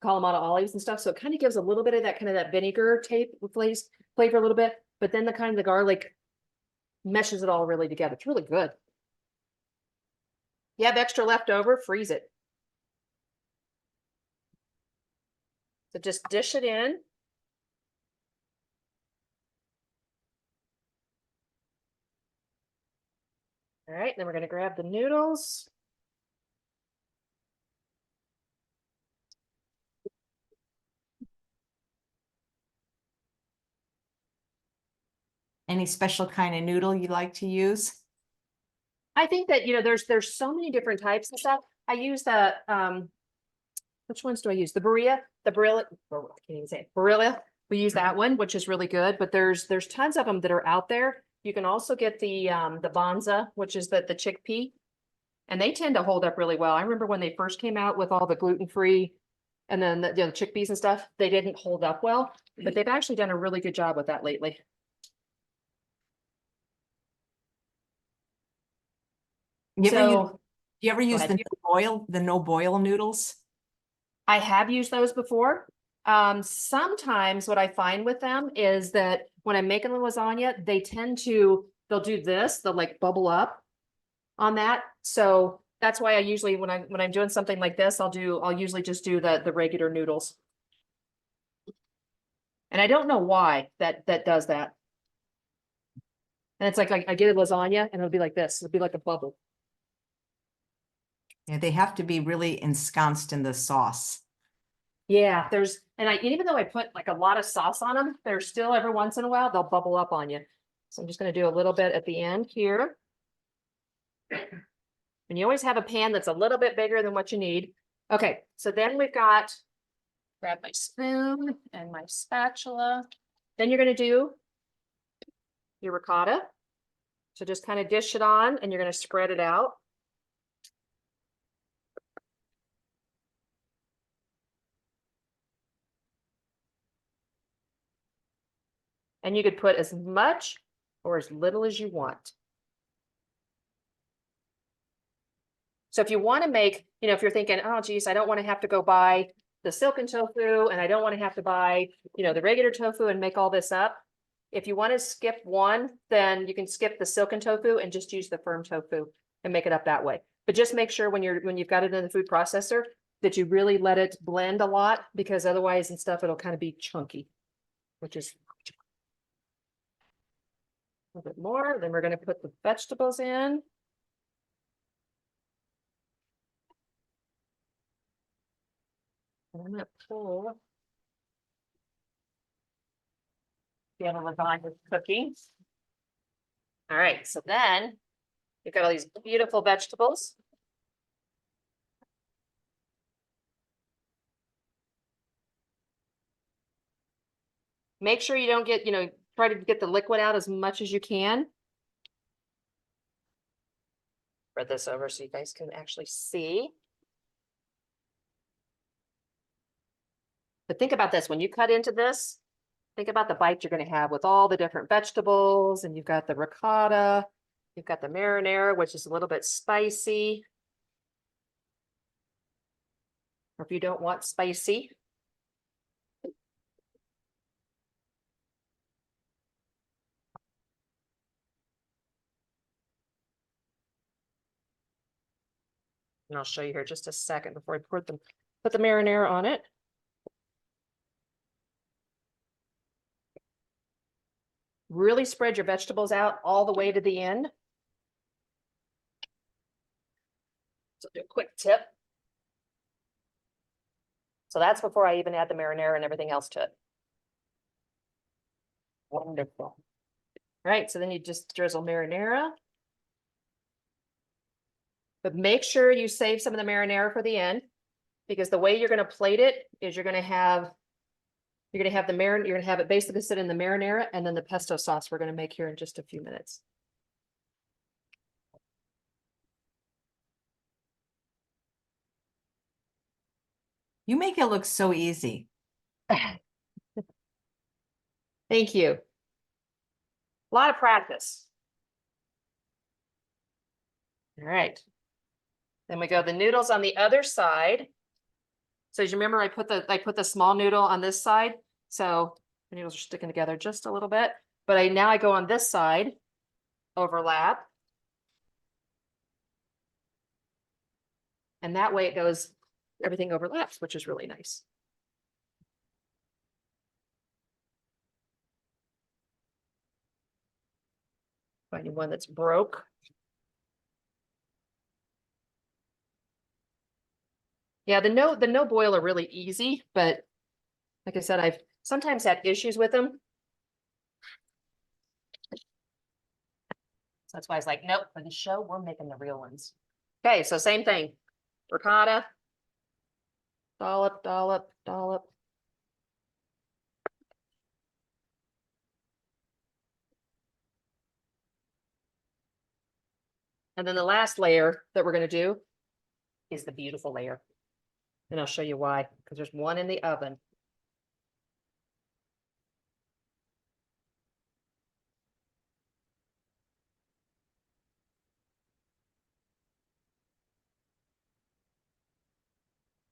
Kalamata olives and stuff. So it kind of gives a little bit of that vinegar flavor a little bit, but then the garlic meshes it all really together. It's really good. You have extra left over, freeze it. So just dish it in. All right, then we're going to grab the noodles. Any special kind of noodle you like to use? I think that, there's so many different types of stuff. I use the, which ones do I use? The Barilla, I can't even say it. Barilla. We use that one, which is really good, but there's tons of them that are out there. You can also get the Bonza, which is the chickpea, and they tend to hold up really well. I remember when they first came out with all the gluten-free and then the chickpeas and stuff, they didn't hold up well, but they've actually done a really good job with that lately. You ever use ahead. the no boil noodles? I have used those before. Sometimes what I find with them is that when I'm making the lasagna, they'll do this, they'll like bubble up on that. So that's why I usually, when I'm doing something like this, I'll usually just do the regular noodles. And I don't know why that does that. And it's like I get a lasagna and it'll be like this. It'll be like a bubble. Yeah, they have to be really ensconced in the sauce. Yeah, and even though I put like a lot of sauce on them, there's still every once in a while, they'll bubble up on you. So I'm just going to do a little bit at the end here. And you always have a pan that's a little bit bigger than what you need. Okay, so then grab my spoon and my spatula. Then you're going to do your ricotta. So just kind of dish it on and you're going to spread it out. And you could put as much or as little as you want. So if you want to make, if you're thinking, oh, geez, I don't want to have to go buy the silken tofu and I don't want to have to buy, the regular tofu and make all this up. If you want to skip one, then you can skip the silken tofu and just use the firm tofu and make it up that way. But just make sure when you've got it in the food processor that you really let it blend a lot, because otherwise and stuff, it'll kind of be chunky, which is a little bit more. Then we're going to put the vegetables in. And I'm going to pull the other lasagna cooking. All right, so then you've got all these beautiful vegetables. Make sure you don't get, try to get the liquid out as much as you can. Spread this over so you guys can actually see. But think about this, when you cut into this, think about the bite you're going to have with all the different vegetables, and you've got the ricotta, you've got the marinara, which is a little bit spicy. Or if you don't want spicy. And I'll show you here just a second before I put the marinara on it. Really spread your vegetables out all the way to the end. So do a quick tip. So that's before I even add the marinara and everything else to it. Wonderful. All right, so then you just drizzle marinara. But make sure you save some of the marinara for the end, because the way you're going to plate it is you're going to have it basically sit in the marinara and then the pesto sauce we're going to make here in just a few minutes. You make it look so easy. Thank you. A lot of practice. All right. Then we go the noodles on the other side. So as you remember, I put the small noodle on this side. So the noodles are sticking together just a little bit. But now I go on this side, overlap. And that way everything overlaps, which is really nice. Finding one that's broke. Yeah, the no boil are really easy, but like I said, I've sometimes had issues with them. So that's why I was like, nope, for the show, we're making the real ones. Okay, so same thing. Ricotta. Dollop, dollop, dollop. And then the last layer that we're gonna do is the beautiful layer. And I'll show you why, because there's one in the oven.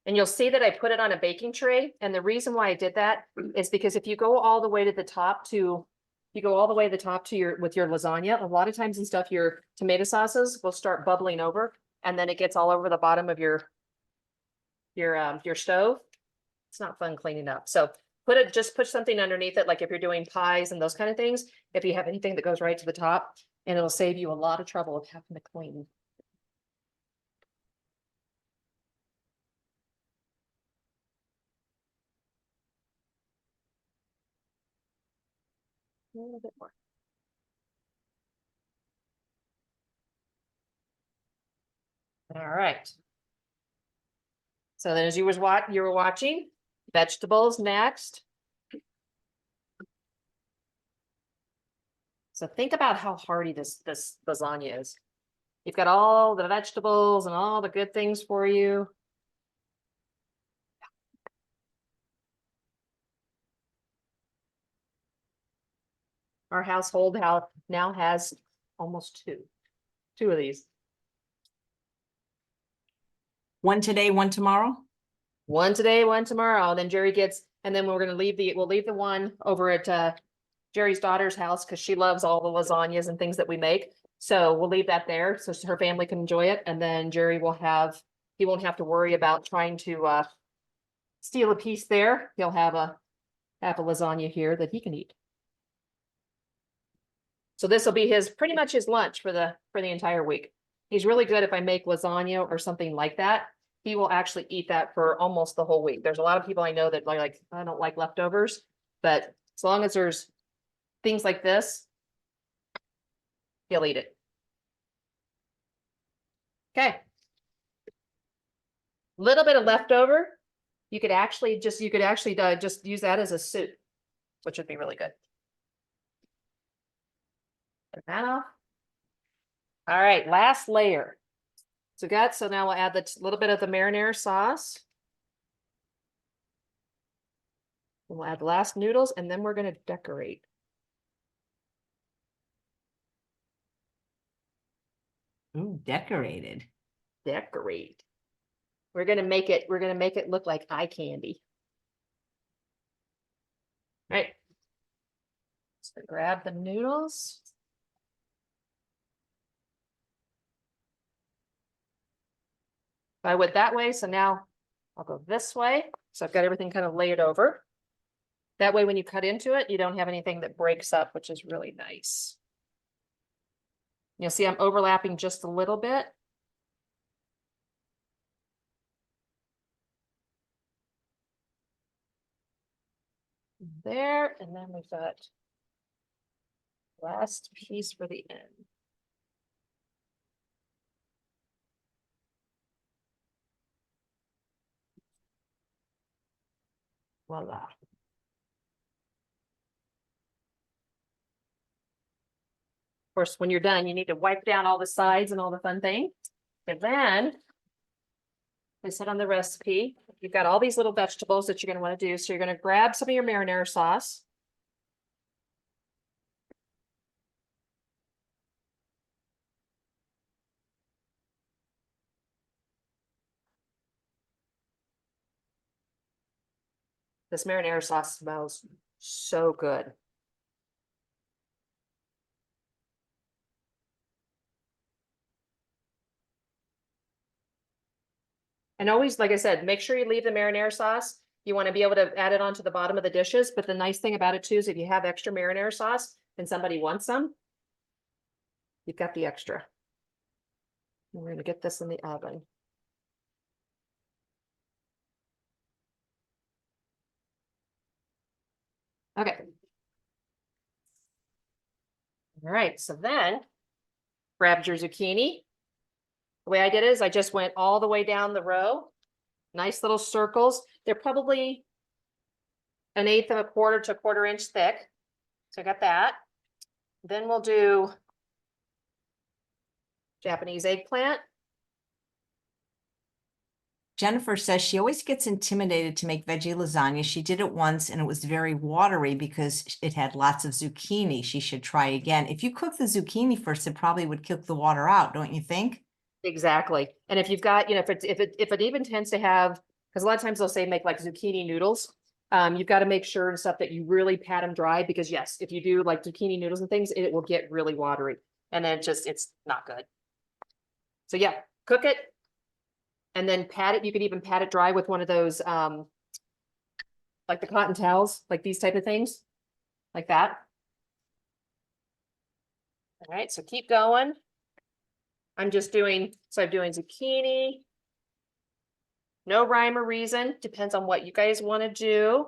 And you'll see that I put it on a baking tray. And the reason why I did that is because if you go all the way to the top to, you go all the way to the top to your, with your lasagna, a lot of times and stuff, your tomato sauces will start bubbling over and then it gets all over the bottom of your stove. It's not fun cleaning up. So just put something underneath it. Like if you're doing pies and those kind of things, if you have anything that goes right to the top, and it'll save you a lot of trouble of having to clean. A little bit more. All right. So then as you were watching, vegetables next. So think about how hearty this lasagna is. You've got all the vegetables and all the good things for you. Our household now has almost two of these. One today, one tomorrow? One today, one tomorrow. Then Jerry gets, and then we'll leave the one over at Jerry's daughter's house because she loves all the lasagnas and things that we make. So we'll leave that there so her family can enjoy it. And then Jerry he won't have to worry about trying to steal a piece there. He'll have a lasagna here that he can eat. So this will be pretty much his lunch for the entire week. He's really good if I make lasagna or something like that. He will actually eat that for almost the whole week. There's a lot of people I know that are like, I don't like leftovers, but as long as there's things like this, he'll eat it. Okay. Little bit of leftover. You could actually just use that as a soup, which would be really good. Turn that off. All right, last layer. So now we'll add the little bit of the marinara sauce. And we'll add the last noodles, and then we're going to decorate. Ooh, decorated. Decorate. We're gonna make it look like eye candy. All right. So grab the noodles. I went that way, so now I'll go this way. So I've got everything kind of layered over. That way, when you cut into it, you don't have anything that breaks up, which is really nice. You'll see I'm overlapping just a little bit. There, and then we've got last piece for the end. Voila. Of course, when you're done, you need to wipe down all the sides and all the fun things. And then, I said on the recipe, you've got all these little vegetables that you're going to want to do. So you're going to grab some of your marinara sauce. This marinara sauce smells so good. And always, like I said, make sure you leave the marinara sauce. You want to be able to add it onto the bottom of the dishes. But the nice thing about it too is if you have extra marinara sauce and somebody wants some, you've got the extra. And we're going to get this in the oven. Okay. All right, so then grab your zucchini. The way I did it is I just went all the way down the row. Nice little circles. They're probably 1/8 of a quarter to 1/4 inch thick. So I got that. Then we'll do Japanese eggplant. Jennifer says she always gets intimidated to make veggie lasagna. She did it once and it was very watery because it had lots of zucchini. She should try again. If you cook the zucchini first, it probably would cook the water out, don't you think? Exactly. And if you've got, you know, if it even tends to have, because a lot of times they'll say make like zucchini noodles. You've got to make sure and stuff that you really pat them dry, because yes, if you do like zucchini noodles and things, it will get really watery and then it's not good. So yeah, cook it and then pat it. You could even pat it dry with one of those, like the cotton towels, like these type of things, like that. All right, so keep going. I'm doing zucchini. No rhyme or reason, depends on what you guys want to do.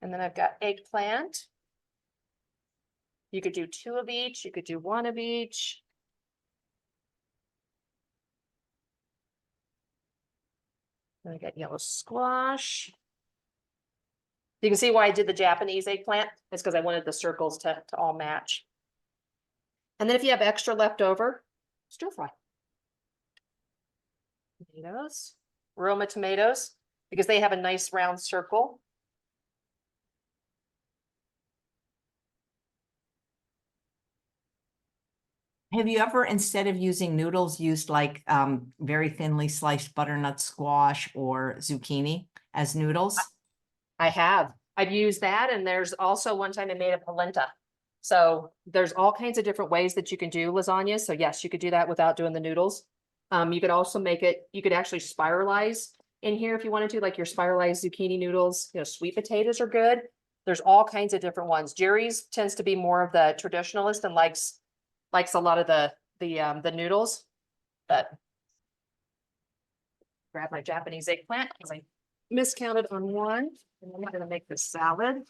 And then I've got eggplant. You could do 2 of each, you could do 1 of each. Then I got yellow squash. You can see why I did the Japanese eggplant. It's because I wanted the circles to all match. And then if you have extra left over, stir fry. Tomatoes, Roma tomatoes, because they have a nice round circle. Have you ever, instead of using noodles, used like very thinly sliced butternut squash or zucchini as noodles? I have. I've used that, and there's also one time I made a polenta. So there's all kinds of different ways that you can do lasagna. So yes, you could do that without doing the noodles. You could also make it, you could actually spiralize in here if you wanted to, like your spiralized zucchini noodles. You know, sweet potatoes are good. There's all kinds of different ones. Jerry's tends to be more of the traditionalist and likes a lot of the noodles. But grab my Japanese eggplant because I miscounted on 1. And I'm gonna make this salad.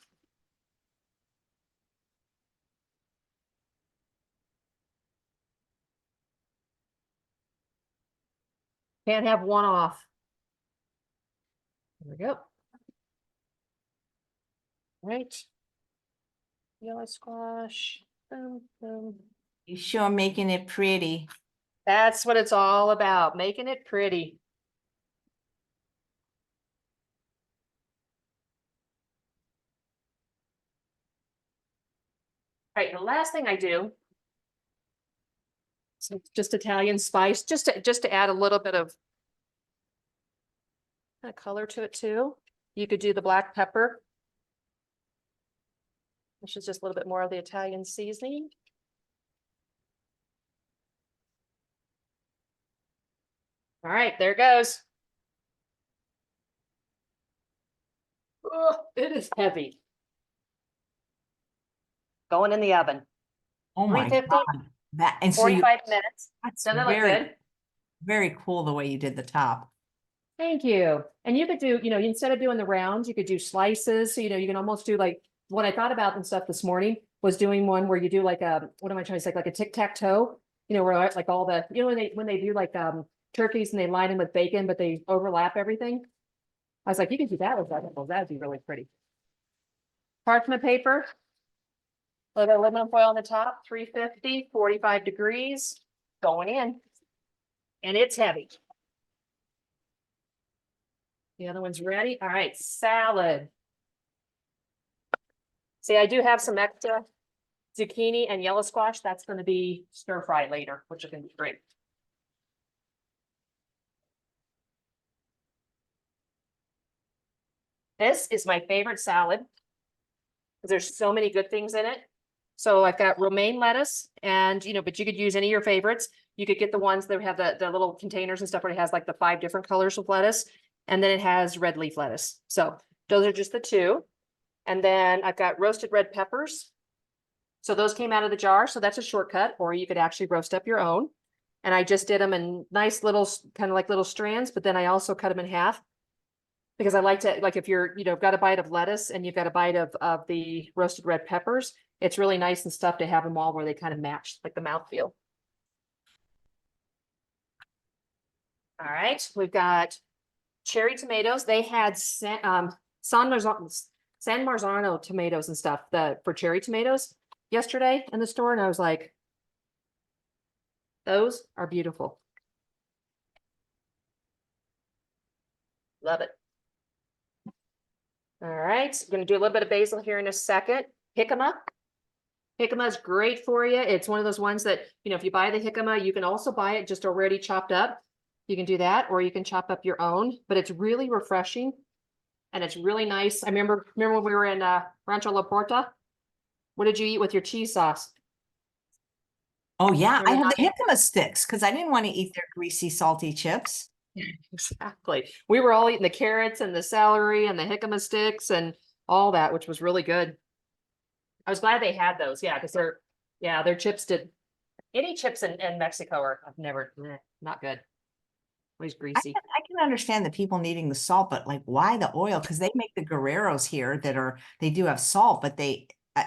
Can't have 1 off. There we go. Right. Yellow squash. Boom, boom. You sure making it pretty. That's what it's all about, making it pretty. All right, the last thing I do, so just Italian spice, just to add a little bit of color to it too. You could do the black pepper. This is just a little bit more of the Italian seasoning. All right, there it goes. Oh, it is heavy. Going in the oven. Oh my 350, God. That, and so 45 minutes. that's Doesn't it look very, good? very cool the way you did the top. Thank you. And you could do, you know, instead of doing the rounds, you could do slices. So, you know, you can almost do like what I thought about and stuff this morning was doing one where you do like a, what am I trying to say? Like a tic-tac-toe, you know, where like all the, you know, when they do like turkeys and they line them with bacon, but they overlap everything. I was like, you can do that with vegetables. That'd be really pretty. Parchment paper. A little aluminum foil on the top, 350, 45 degrees, going in. And it's heavy. The other one's ready. All right, salad. See, I do have some extra zucchini and yellow squash. That's going to be stir fry later, which is going to be great. This is my favorite salad because there's so many good things in it. So I've got romaine lettuce and, you know, but you could use any of your favorites. You could get the ones that have the little containers and stuff where it has like the 5 different colors of lettuce. And then it has red leaf lettuce. So those are just the 2. And then I've got roasted red peppers. So those came out of the jar. So that's a shortcut, or you could actually roast up your own. And I just did them in nice little, kind of like little strands, but then I also cut them in half because I like to, like if you're, you know, got a bite of lettuce and you've got a bite of the roasted red peppers, it's really nice and stuff to have them all where they kind of match like the mouthfeel. All right, we've got cherry tomatoes. They had San Marzano tomatoes and stuff for cherry tomatoes yesterday in the store. And I was like, Those are beautiful. Love it. All right, I'm gonna do a little bit of basil here in a second. Jicama. Jicama is great for you. It's one of those ones that, you know, if you buy the jicama, you can also buy it just already chopped up. You can do that, or you can chop up your own, but it's really refreshing and it's really nice. I remember when we were in Rancho La Porta. What did you eat with your cheese sauce? Oh yeah, I Remember have the that? jicama sticks because I didn't want to eat their greasy, salty chips. Exactly. We were all eating the carrots and the celery and the jicama sticks and all that, which was really good. I was glad they had those. Yeah, because their chips did. Any chips in Mexico are I've never not good. Always greasy. I can understand the people needing the salt, but like, why the oil? Because they make the Guerreros here they do have salt, but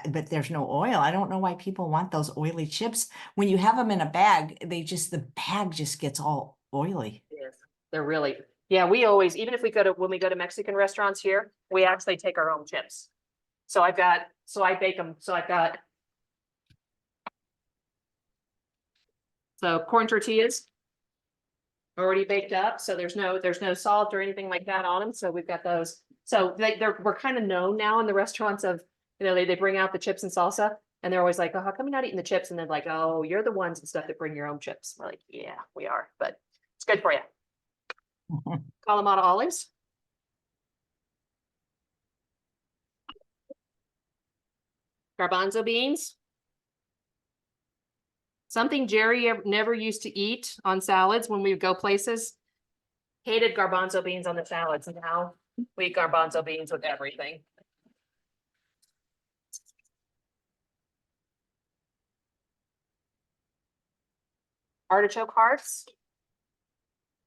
but there's no oil. I don't know why people want those oily chips. When you have them in a bag, the bag just gets all oily. Yes. They're really, yeah, we always, even if when we go to Mexican restaurants here, we actually take our own chips. So I bake them. So I've got corn tortillas already baked up. So there's no salt or anything like that on them. So we've got those. So we're kind of known now in the restaurants of, you know, they bring out the chips and salsa and they're always like, oh, how come you're not eating the chips? And they're like, oh, you're the ones and stuff that bring your own chips. We're like, yeah, we are, but it's good for you. Kalamata olives. Garbanzo beans. Something Jerry never used to eat on salads when we would go places. Hated garbanzo beans on the salads, and now we eat garbanzo beans with everything. Artichoke hearts.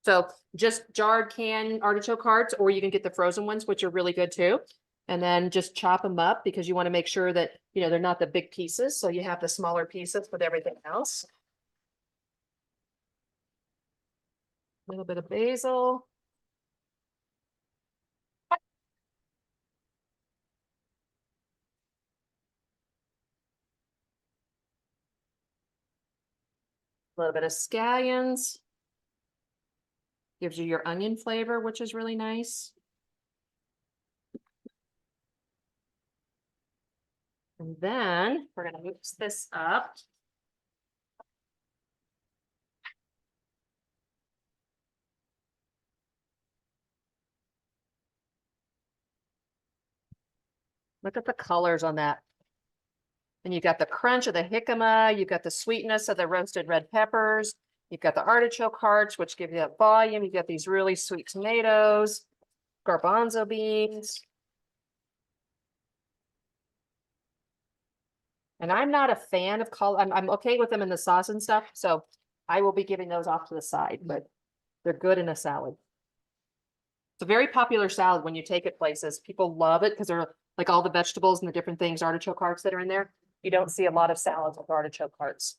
So just jarred canned artichoke hearts, or you can get the frozen ones, which are really good too. And then just chop them up because you want to make sure that, you know, they're not the big pieces. So you have the smaller pieces with everything else. A little bit of basil. A little bit of scallions. Gives you your onion flavor, which is really nice. And then we're going to mix this up. Look at the colors on that. And you've got the crunch of the jicama, you've got the sweetness of the roasted red peppers, you've got the artichoke hearts, which give you that volume. You've got these really sweet tomatoes, garbanzo beans. And I'm not a fan of I'm okay with them in the sauce and stuff, so I will be giving those off to the side, but they're good in a salad. It's a very popular salad when you take it places. People love it because they're like all the vegetables and the different things, artichoke hearts that are in there. You don't see a lot of salads with artichoke hearts.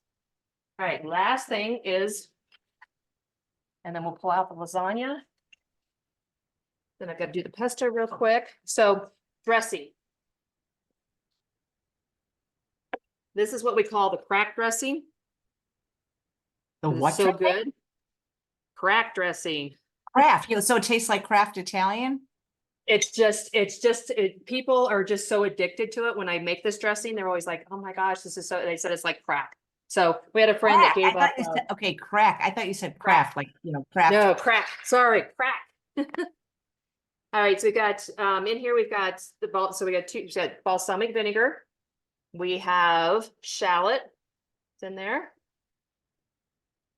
All right, last thing is, and then we'll pull out the lasagna. Then I've got to do the pesto real quick. So dressing. This is what we call the crack dressing. The what? So good. Crack dressing. Kraft. So it tastes like Kraft Italian. People are just so addicted to it. When I make this dressing, they're always like, oh my gosh, this is so, they said it's like crack. So we had a friend that gave up. Okay, crack. I thought you said craft, like, you know, craft. No, crack. Sorry, crack. All right, so we got, in here, we've got so we got balsamic vinegar. We have shallot. It's in there.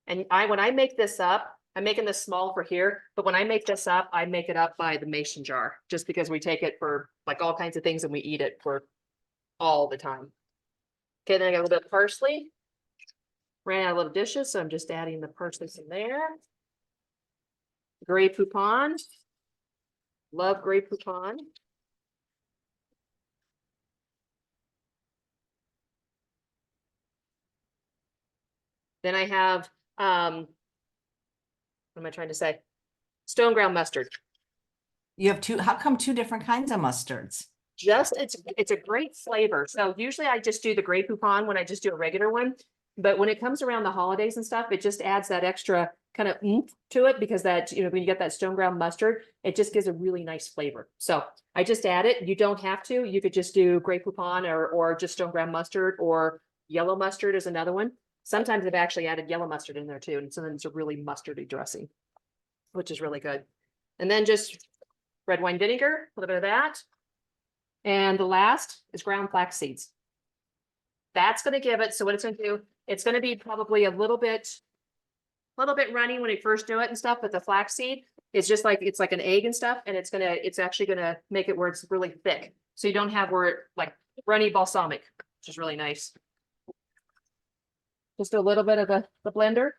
And when I make this up, I'm making this small for here, but when I make this up, I make it up by the mason jar, just because we take it for like all kinds of things and we eat it for all the time. Okay, then I got a little bit of parsley. Ran out of little dishes, so I'm just adding the parsley in there. Grey Poupon. Love Grey Poupon. Then I have, what am I trying to say? Stone ground mustard. You have how come two different kinds of mustards? It's a great flavor. So usually I just do the Grey Poupon when I just do a regular one. But when it comes around the holidays and stuff, it just adds that extra kind of oomph to it because that, you know, when you get that stone ground mustard, it just gives a really nice flavor. So I just add it. You don't have to. You could just do Grey Poupon or just stone ground mustard, or yellow mustard is another one. Sometimes I've actually added yellow mustard in there too. And so then it's a really mustardy dressing, which is really good. And then just red wine vinegar, a little bit of that. And the last is ground flax seeds. That's going to give it. So what it's going to do, it's going to be probably a little bit runny when you first do it and stuff, but the flaxseed is just like, it's like an egg and stuff. And it's actually going to make it where it's really thick. So you don't have where it like runny balsamic, which is really nice. Just a little bit of the blender.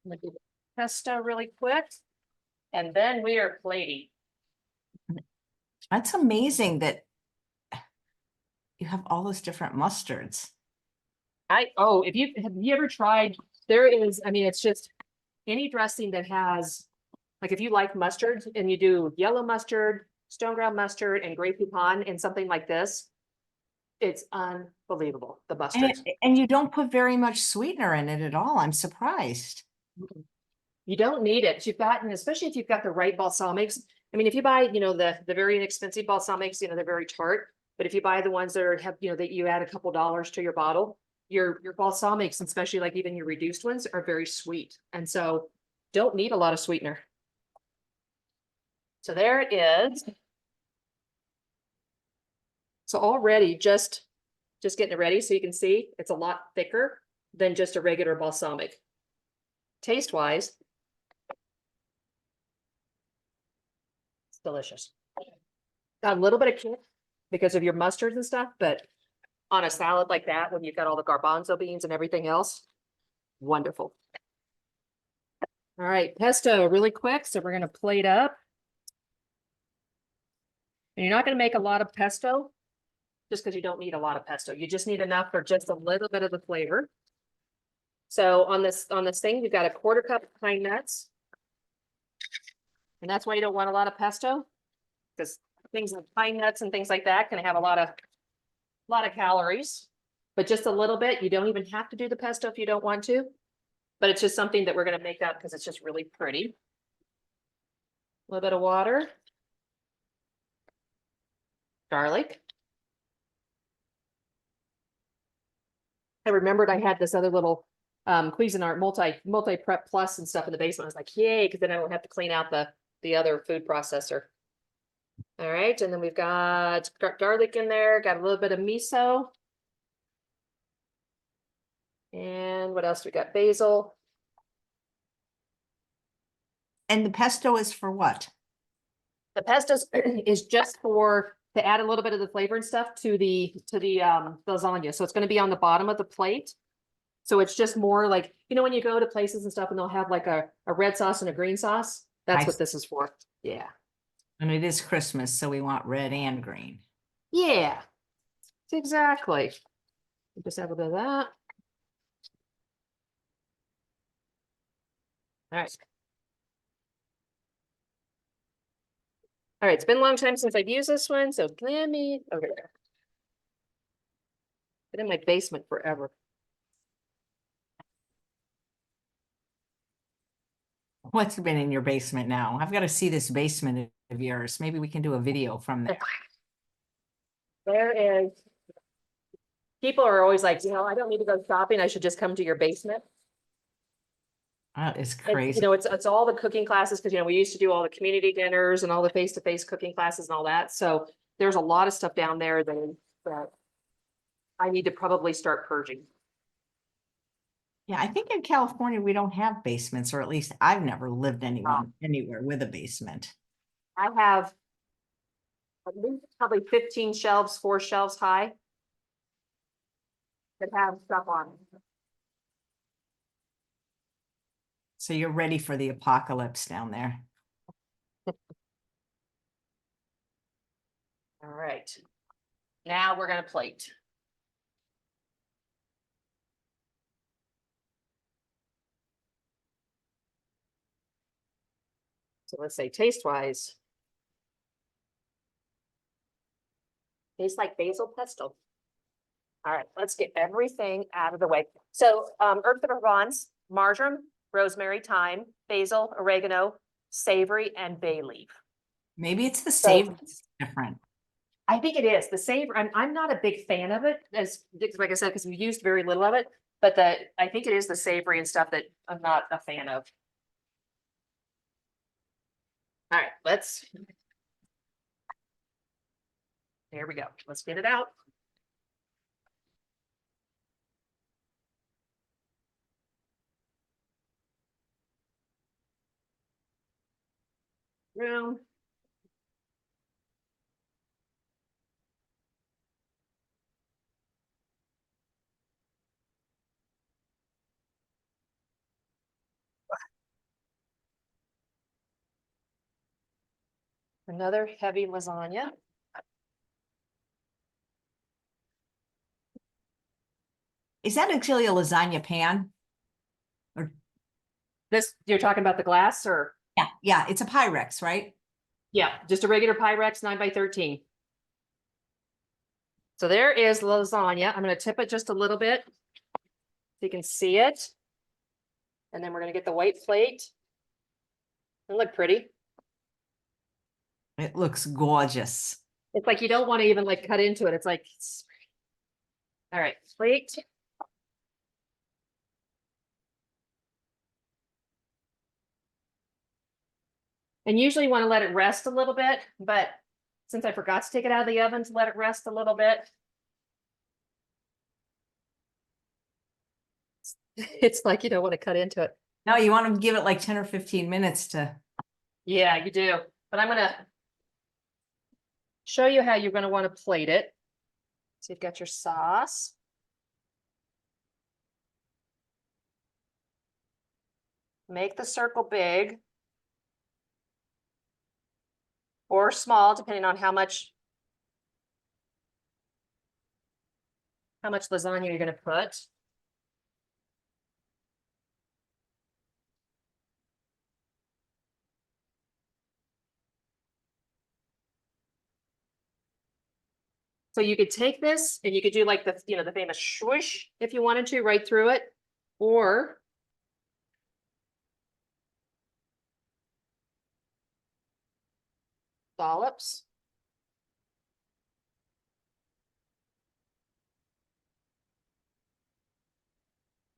I'm gonna do the pesto really quick. And then we are plating. That's amazing that you have all those different mustards. Have you ever tried, there is, I mean, it's just any dressing that has, like if you like mustard and you do yellow mustard, stone ground mustard, and Grey Poupon and something like this, it's unbelievable, the mustard. And you don't put very much sweetener in it at all. I'm surprised. You don't need it. You've got, and especially if you've got the right balsamics. I mean, if you buy, you know, the very inexpensive balsamics, you know, they're very tart. But if you buy the ones that have, you know, that you add a couple dollars to your bottle, your balsamics, and especially like even your reduced ones, are very sweet. And so don't need a lot of sweetener. So there it is. So already just getting it ready. So you can see it's a lot thicker than just a regular balsamic. Taste wise, it's delicious. Got a little bit of kick because of your mustards and stuff, but on a salad like that, when you've got all the garbanzo beans and everything else, wonderful. All right, pesto really quick. So we're going to plate up. And you're not going to make a lot of pesto just because you don't need a lot of pesto. You just need enough for just a little bit of the flavor. So on this thing, you've got a 1/4 cup of pine nuts. And that's why you don't want a lot of pesto, because things like pine nuts and things like that can have a lot of calories, but just a little bit. You don't even have to do the pesto if you don't want to, but it's just something that we're going to make up because it's just really pretty. A little bit of water, garlic. I remembered I had this other little Cuisinart multi prep plus and stuff in the basement. I was like, yay, because then I don't have to clean out the other food processor. All right, and then we've got garlic in there, got a little bit of miso. And what else? We got basil. And the pesto is for what? The pesto is just to add a little bit of the flavor and stuff to the lasagna. So it's going to be on the bottom of the plate. So it's just more like, you know, when you go to places and stuff and they'll have like a red sauce and a green sauce. That's what this is for. Yeah. And it is Christmas, so we want red and green. Yeah, exactly. Just have a bit of that. All right. All right, it's been a long time since I've used this one, so let me over there. Been in my basement forever. What's been in your basement now? I've got to see this basement of yours. Maybe we can do a video from there. There is. People are always like, you know, I don't need to go shopping. I should just come to your basement. It's crazy. You know, it's all the cooking classes because, you know, we used to do all the community dinners and all the face-to-face cooking classes and all that. So there's a lot of stuff down there that I need to probably start purging. Yeah, I think in California, we don't have basements, or at least I've never lived anywhere with a basement. I have at least probably 15 shelves, 4 shelves high, that have stuff on it. So you're ready for the apocalypse down there. All right. Now we're going to plate. So let's say taste wise. Tastes like basil pesto. All right, let's get everything out of the way. So, herbs de Provence, marjoram, rosemary, thyme, basil, oregano, savory, and bay leaf. Maybe it's the So savory that's different. I think it is the savory. I'm not a big fan of it, as like I said, because we used very little of it. But I think it is the savory and stuff that I'm not a fan of. All right, there we go. Let's get it out. Room. Another heavy lasagna. Is that actually a lasagna pan? Or This, you're talking about the glass or? yeah, it's a Pyrex, right? Yeah, just a regular Pyrex 9x13. So there is lasagna. I'm going to tip it just a little bit so you can see it. And then we're going to get the white plate. It look pretty. It looks gorgeous. It's like you don't want to even like cut into it. It's like, all right, plate. And usually you want to let it rest a little bit, but since I forgot to take it out of the oven to let it rest a little bit, it's like you don't want to cut into it. No, you want to give it like 10 or 15 minutes to. Yeah, you do. But I'm gonna show you how you're gonna want to plate it. So you've got your sauce. Make the circle big or small, depending on how much lasagna you're gonna put. So you could take this and you could do like the, the famous swoosh if you wanted to right through it, or dollops.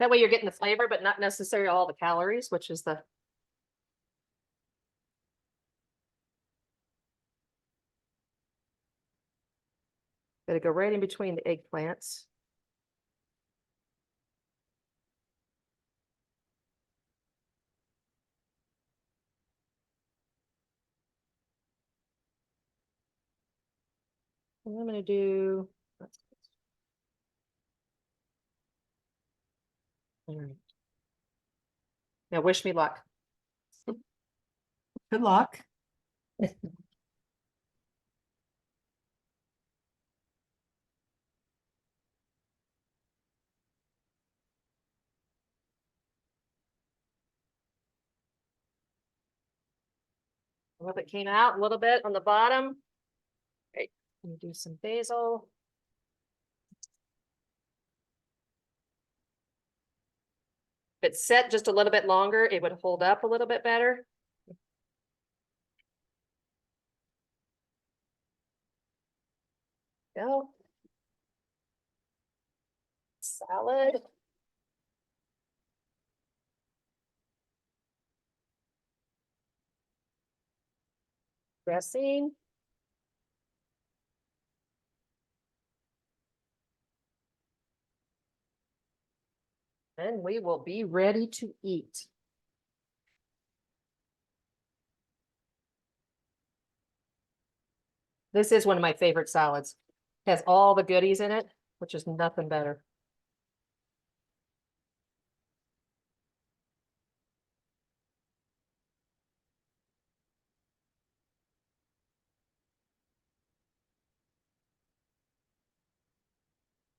That way you're getting the flavor, but not necessarily all the calories, which is the. Gotta go right in between the eggplants. And I'm gonna do. All right. Now wish me luck. Good luck. I hope it came out a little bit on the bottom. Great. Let me do some basil. If it's set just a little bit longer, it would hold up a little bit better. Go. Salad. Dressing. And we will be ready to eat. This is one of my favorite salads. Has all the goodies in it, which is nothing better.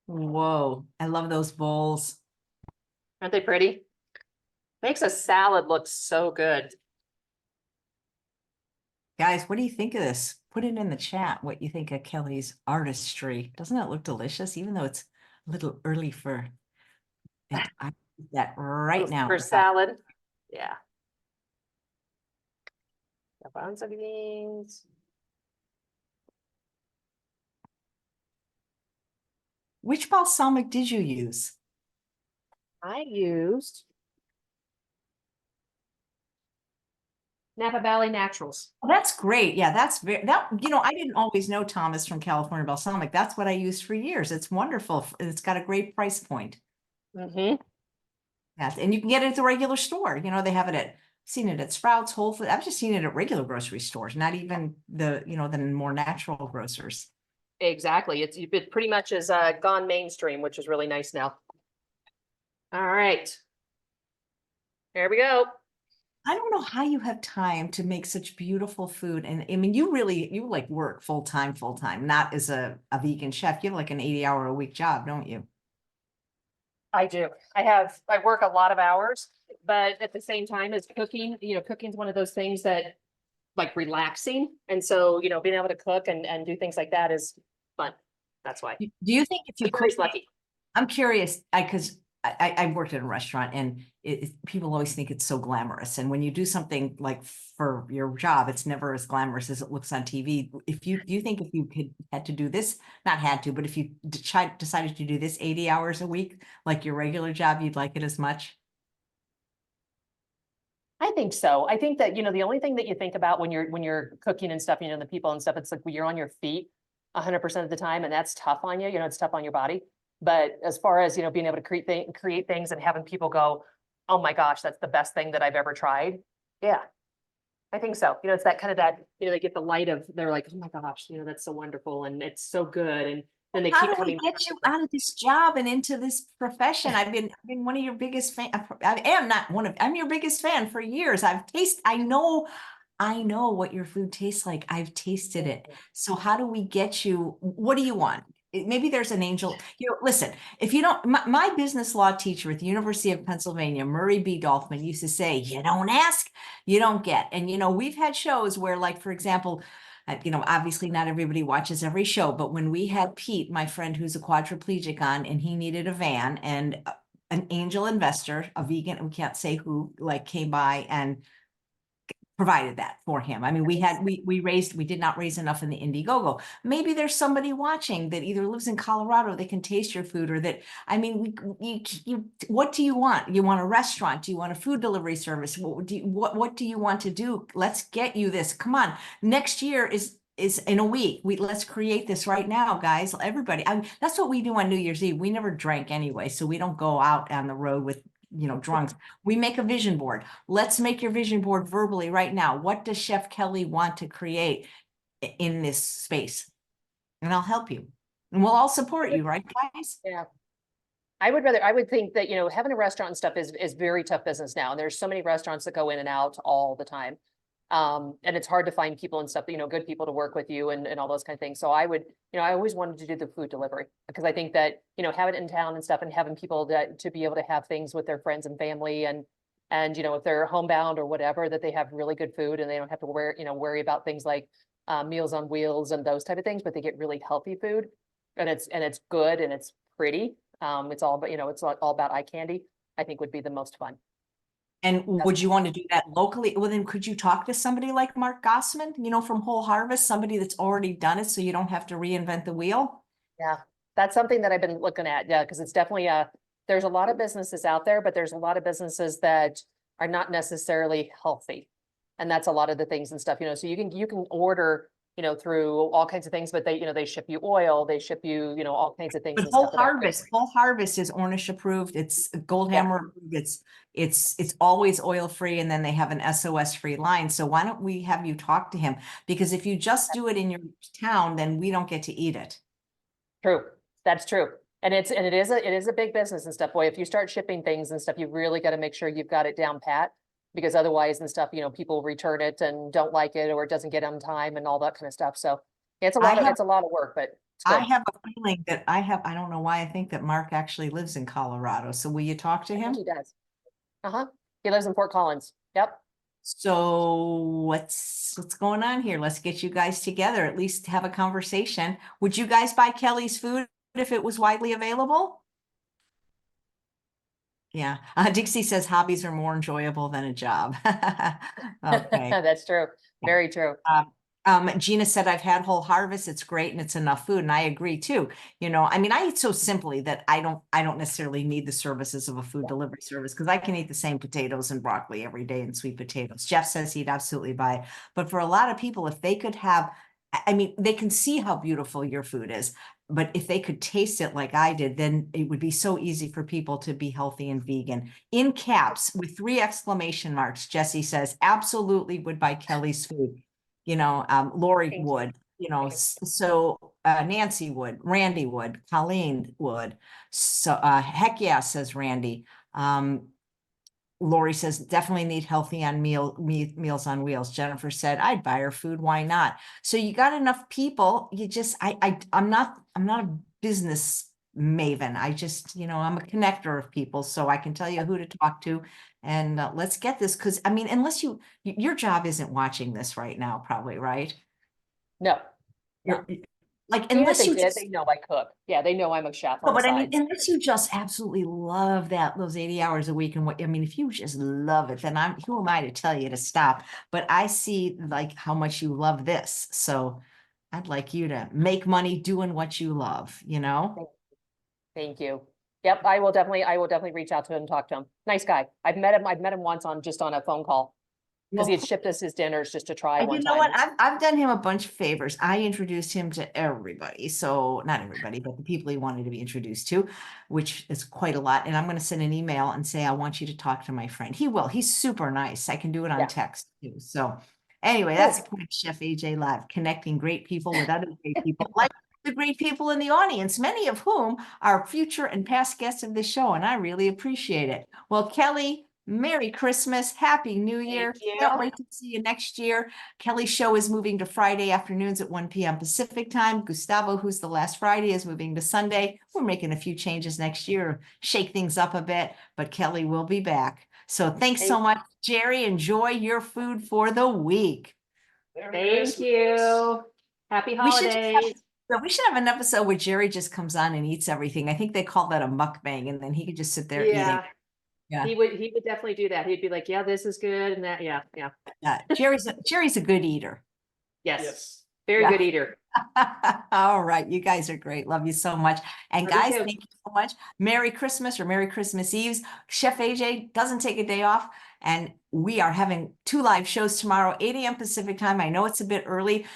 Whoa, I love those bowls. Aren't they pretty? Makes a salad look so good. Guys, what do you think of this? Put it in the chat what you think of Kelley's artistry. Doesn't it look delicious, even though it's a little early for it. I do that right now. For salad. Yeah. Brown soybeans. Which balsamic did you use? I used Napa Valley Naturals. Oh, that's great. Yeah, that's I didn't always know Thomas from California balsamic. That's what I used for years. It's wonderful. It's got a great price point. Mm-hmm. Yes, and you can get it at the regular store. They have it at seen it at Sprouts, Whole Foods. I've just seen it at regular grocery stores, not even the more natural grocers. Exactly. It pretty much has gone mainstream, which is really nice now. All right. There we go. I don't know how you have time to make such beautiful food. And I mean, you like work full time, not as a vegan chef. You have like an 80-hour a week job, don't you? I do. I work a lot of hours, but at the same time as cooking, cooking is one of those things that like relaxing. And so, being able to cook and do things like that is fun. That's why. Do you think if you cook, Everybody's lucky. I'm curious, because I worked in a restaurant and people always think it's so glamorous. And when you do something like for your job, it's never as glamorous as it looks on TV. Do you think if you had to do this, not had to, but if you decided to do this 80 hours a week, like your regular job, you'd like it as much? I think so. I think that, the only thing that you think about when you're cooking and stuff, the people and stuff, it's like when you're on your feet 100% of the time, and that's tough on you, it's tough on your body. But as far as, being able to create things and having people go, oh my gosh, that's the best thing that I've ever tried. Yeah, I think so. It's that kind of they get the light of, they're like, oh my gosh, that's so wonderful and it's so good. And then they How keep do we coming back. get you out of this job and into this profession? I've been one of your biggest fan. I am not one of, I'm your biggest fan for years. I know what your food tastes like. I've tasted it. So how do we get you? What do you want? Maybe there's an angel. Listen, if you don't, my business law teacher at the University of Pennsylvania, Murray B. Dolphman, used to say, you don't ask, you don't get. And, we've had shows where, like, for example, obviously not everybody watches every show, but when we had Pete, my friend who's a quadriplegic on, and he needed a van, and an angel investor, a vegan, we can't say who, like, came by and provided that for him. I mean, we did not raise enough in the Indiegogo. Maybe there's somebody watching that either lives in Colorado that can taste your food, or that, I mean, what do you want? You want a restaurant? Do you want a food delivery service? What do you want to do? Let's get you this. Come on. Next year is in a week. Let's create this right now, guys. Everybody. That's what we do on New Year's Eve. We never drank anyway, so we don't go out on the road with drunks. We make a vision board. Let's make your vision board verbally right now. What does Chef Kelley want to create in this space? And I'll help you. And we'll all support you, right, guys? Yeah. I would think that, having a restaurant and stuff is very tough business now. And there's so many restaurants that go in and out all the time. And it's hard to find people and stuff, good people to work with you and all those kind of things. So I always wanted to do the food delivery, because I think that, have it in town and stuff, and having people to be able to have things with their friends and family, and if they're homebound or whatever, that they have really good food and they don't have to worry about things like Meals on Wheels and those type of things, but they get really healthy food, and it's good and it's pretty. It's all, but it's all about eye candy, I think would be the most fun. And would you want to do that locally? Well, then could you talk to somebody like Mark Gossman, from Whole Harvest, somebody that's already done it, so you don't have to reinvent the wheel? Yeah, that's something that I've been looking at. Yeah, because it's definitely there's a lot of businesses out there, but there's a lot of businesses that are not necessarily healthy. And that's a lot of the things and stuff, so you can order, through all kinds of things, but they ship you oil, they ship you, all kinds of things. But and Whole stuff Harvest is Ornish approved. It's Goldhammer approved. It's always oil free, and then they have an SOS free line. So why don't we have you talk to him? Because if you just do it in your town, then we don't get to eat it. True, that's true. And it is a big business and stuff. Boy, if you start shipping things and stuff, you've really got to make sure you've got it down pat, because otherwise and stuff, people return it and don't like it, or it doesn't get on time and all that kind of stuff. So it's a lot of work, but it's good. I have a feeling that I don't know why I think that Mark actually lives in Colorado. So will you talk to I him? think he does. He lives in Fort Collins. Yep. So what's going on here? Let's get you guys together, at least have a conversation. Would you guys buy Kelley's food if it was widely available? Yeah. Dixie says hobbies are more enjoyable than a job. Okay. That's true. Very true. Gina said, I've had whole harvest. It's great and it's enough food. And I agree too. You know, I mean, I eat so simply that I don't necessarily need the services of a food delivery service because I can eat the same potatoes and broccoli every day and sweet potatoes. Jeff says he'd absolutely buy it. But for a lot of people, if they could have, I mean, they can see how beautiful your food is, but if they could taste it like I did, then it would be so easy for people to be healthy and vegan. In caps with 3 exclamation marks, Jesse says, absolutely would buy Kelley's food. You know, Lori Thank you. would, you know, Thank you. so Nancy would, Randy would, Colleen would. So heck yeah, says Randy. Lori says definitely need healthy on meals on wheels. Jennifer said I'd buy her food. Why not? So you got enough people. You just I'm not a business maven. I just, you know, I'm a connector of people, so I can tell you who to talk to. And let's get this because I mean, unless your job isn't watching this right now, probably, right? No, no. You're like Even if unless they you did, just they know I cook. Yeah, they know I'm a chef no, on the but I mean, side. unless you just absolutely love those 80 hours a week and what, I mean, if you just love it, then who am I to tell you to stop? But I see like how much you love this. So I'd like you to make money doing what you love, you know? Thank you. Yep, I will definitely reach out to him and talk to him. Nice guy. I've met him once on a phone call. Because he Well, had shipped us his dinners just to try and one you know time. what? I've done him a bunch of favors. I introduced him to everybody. So not everybody, but the people he wanted to be introduced to, which is quite a lot. And I'm going to send an email and say, I want you to talk to my friend. He will. He's super nice. I can do it on Yeah. text too. So anyway, that's the point of Chef AJ Live, connecting great people with other great people, like the great people in the audience, many of whom are future and past guests of this show. And I really appreciate it. Well, Kelley, Merry Christmas, Happy New Year. Thank you. Can't wait to see you next year. Kelley's show is moving to Friday afternoons at 1 p.m. Pacific time. Gustavo, who's the last Friday, is moving to Sunday. We're making a few changes next year, shake things up a bit, but Kelley will be back. So thanks so much, Jerry. Enjoy your food for the week. Thank you. Happy holidays. We should have an episode where Jerry just comes on and eats everything. I think they call that a mukbang, and then he could just sit there eating. Yeah. He would definitely do that. He'd be like, yeah, this is good. And that, yeah. Jerry's a good eater. Yes. Very good eater. All right. You guys are great. Love you so much. And Love you guys, too. thank you so much. Merry Christmas or Merry Christmas Eves. Chef AJ doesn't take a day off. And we are having 2 live shows tomorrow, 8 a.m. Pacific time. I know it's a bit early,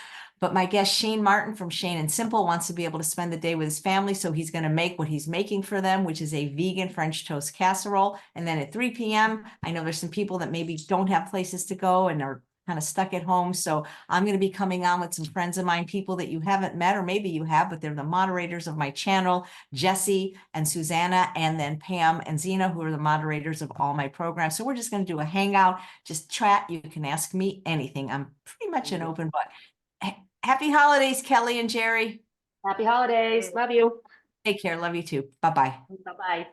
but my guest Shane Martin from Shane and Simple wants to be able to spend the day with his family. So he's going to make what he's making for them, which is a vegan French toast casserole. And then at 3 p.m., I know there's some people that maybe don't have places to go and are kind of stuck at home. So I'm going to be coming on with some friends of mine, people that you haven't met, or maybe you have, but they're the moderators of my channel, Jesse and Susanna, and then Pam and Zena, who are the moderators of all my programs. So we're just going to do a hangout, just chat. You can ask me anything. I'm pretty much an open book. Happy holidays, Kelley and Jerry. Happy holidays. Love you. Take care. Love you too. Bye-bye. Bye-bye.